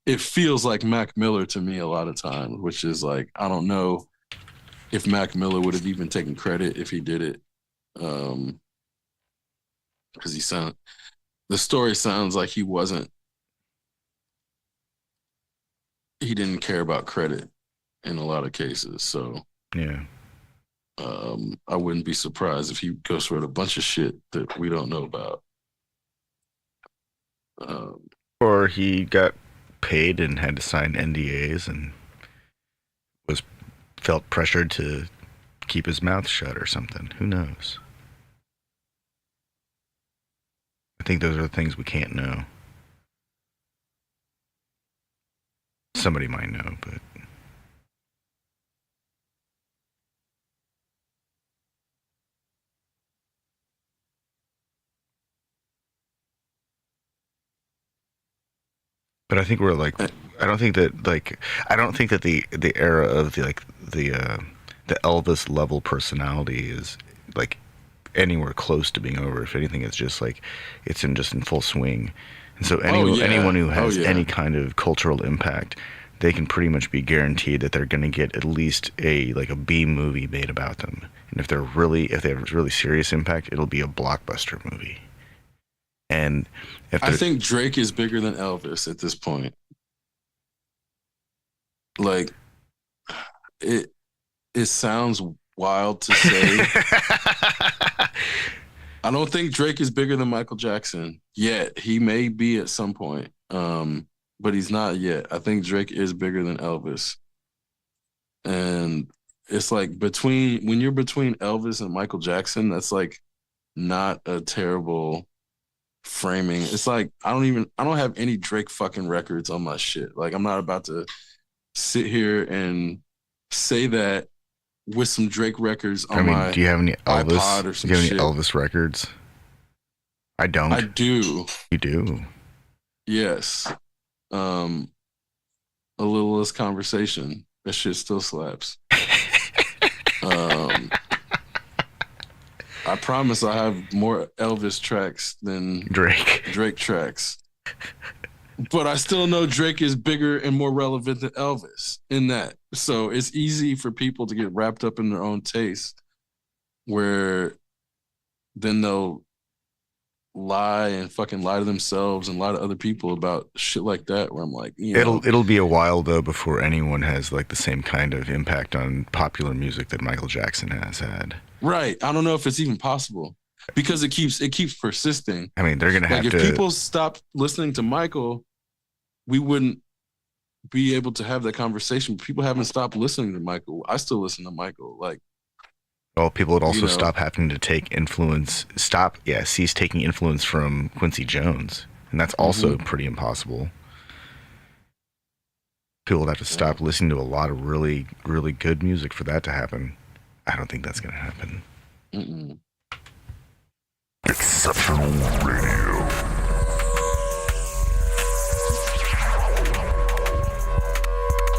it feels like Mac Miller to me a lot of times, which is like I don't know if Mac Miller would have even taken credit if he did it, because the story sounds like he didn't care about credit in a lot of cases. So Yeah. I wouldn't be surprised if he ghostwrote a bunch of shit that we don't know about. Um, Or he got paid and had to sign NDAs and was felt pressured to keep his mouth shut or something. Who knows? I think those are the things we can't know. Somebody might know, but I think we're like, I don't think that like, I don't think that the era of the Elvis level personality is like anywhere close to being over. If anything, it's just like it's in just in full swing. And so oh anyone yeah, who oh has any yeah. kind of cultural impact, they can pretty much be guaranteed that they're going to get at least a like a B movie made about them. And if they have really serious impact, it'll be a blockbuster movie. And if I they're think Drake is bigger than Elvis at this point. Like it, it sounds wild to say. I don't think Drake is bigger than Michael Jackson yet. He may be at some point, but he's not yet. I think Drake is bigger than Elvis, and it's like between when you're between Elvis and Michael Jackson, that's like not a terrible framing. It's like I don't have any Drake fucking records on my shit. Like I'm not about to sit here and say that with some Drake records I on mean, my do you have any iPod Elvis? or Do some you have any shit. Elvis records? I I don't. do, You do. yes. Um, a little less conversation. That shit still slaps. Um, I promise I have more Elvis tracks than Drake. Drake tracks. But I still know Drake is bigger and more relevant than Elvis in that. So it's easy for people to get wrapped up in their own taste where then they'll lie and fucking lie to themselves and lie to other people about shit like that where I'm like, It'll be a while though before anyone has like the same kind of impact on popular music that Michael Jackson has had. right. I don't know if it's even possible because it keeps persisting. I mean, they're gonna Like have if to. people stopped listening to Michael, we wouldn't be able to have that conversation. People haven't stopped listening to Michael. I still listen to Michael. Like, well, people would also you know, stop having to take influence, cease taking influence from Quincy Jones. And that's also pretty impossible. People would have to stop listening to a lot of really, really good music for that to happen. I don't think that's going to happen. Mm-mm. Exceptional Radio.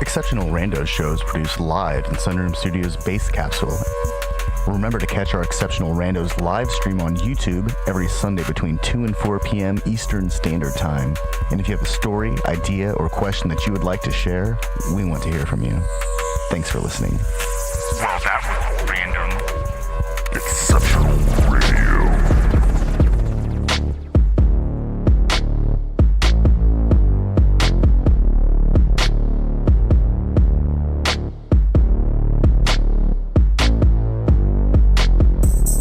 Exceptional Randos shows produced live in Sunroom Studios' Bass Capsule. Remember to catch our Exceptional Randos live stream on YouTube every Sunday between 2 and 4 p.m. Eastern Standard Time. And if you have a story, idea, or question that you would like to share, we want to hear from you. Thanks for listening. Well, that was random. Exceptional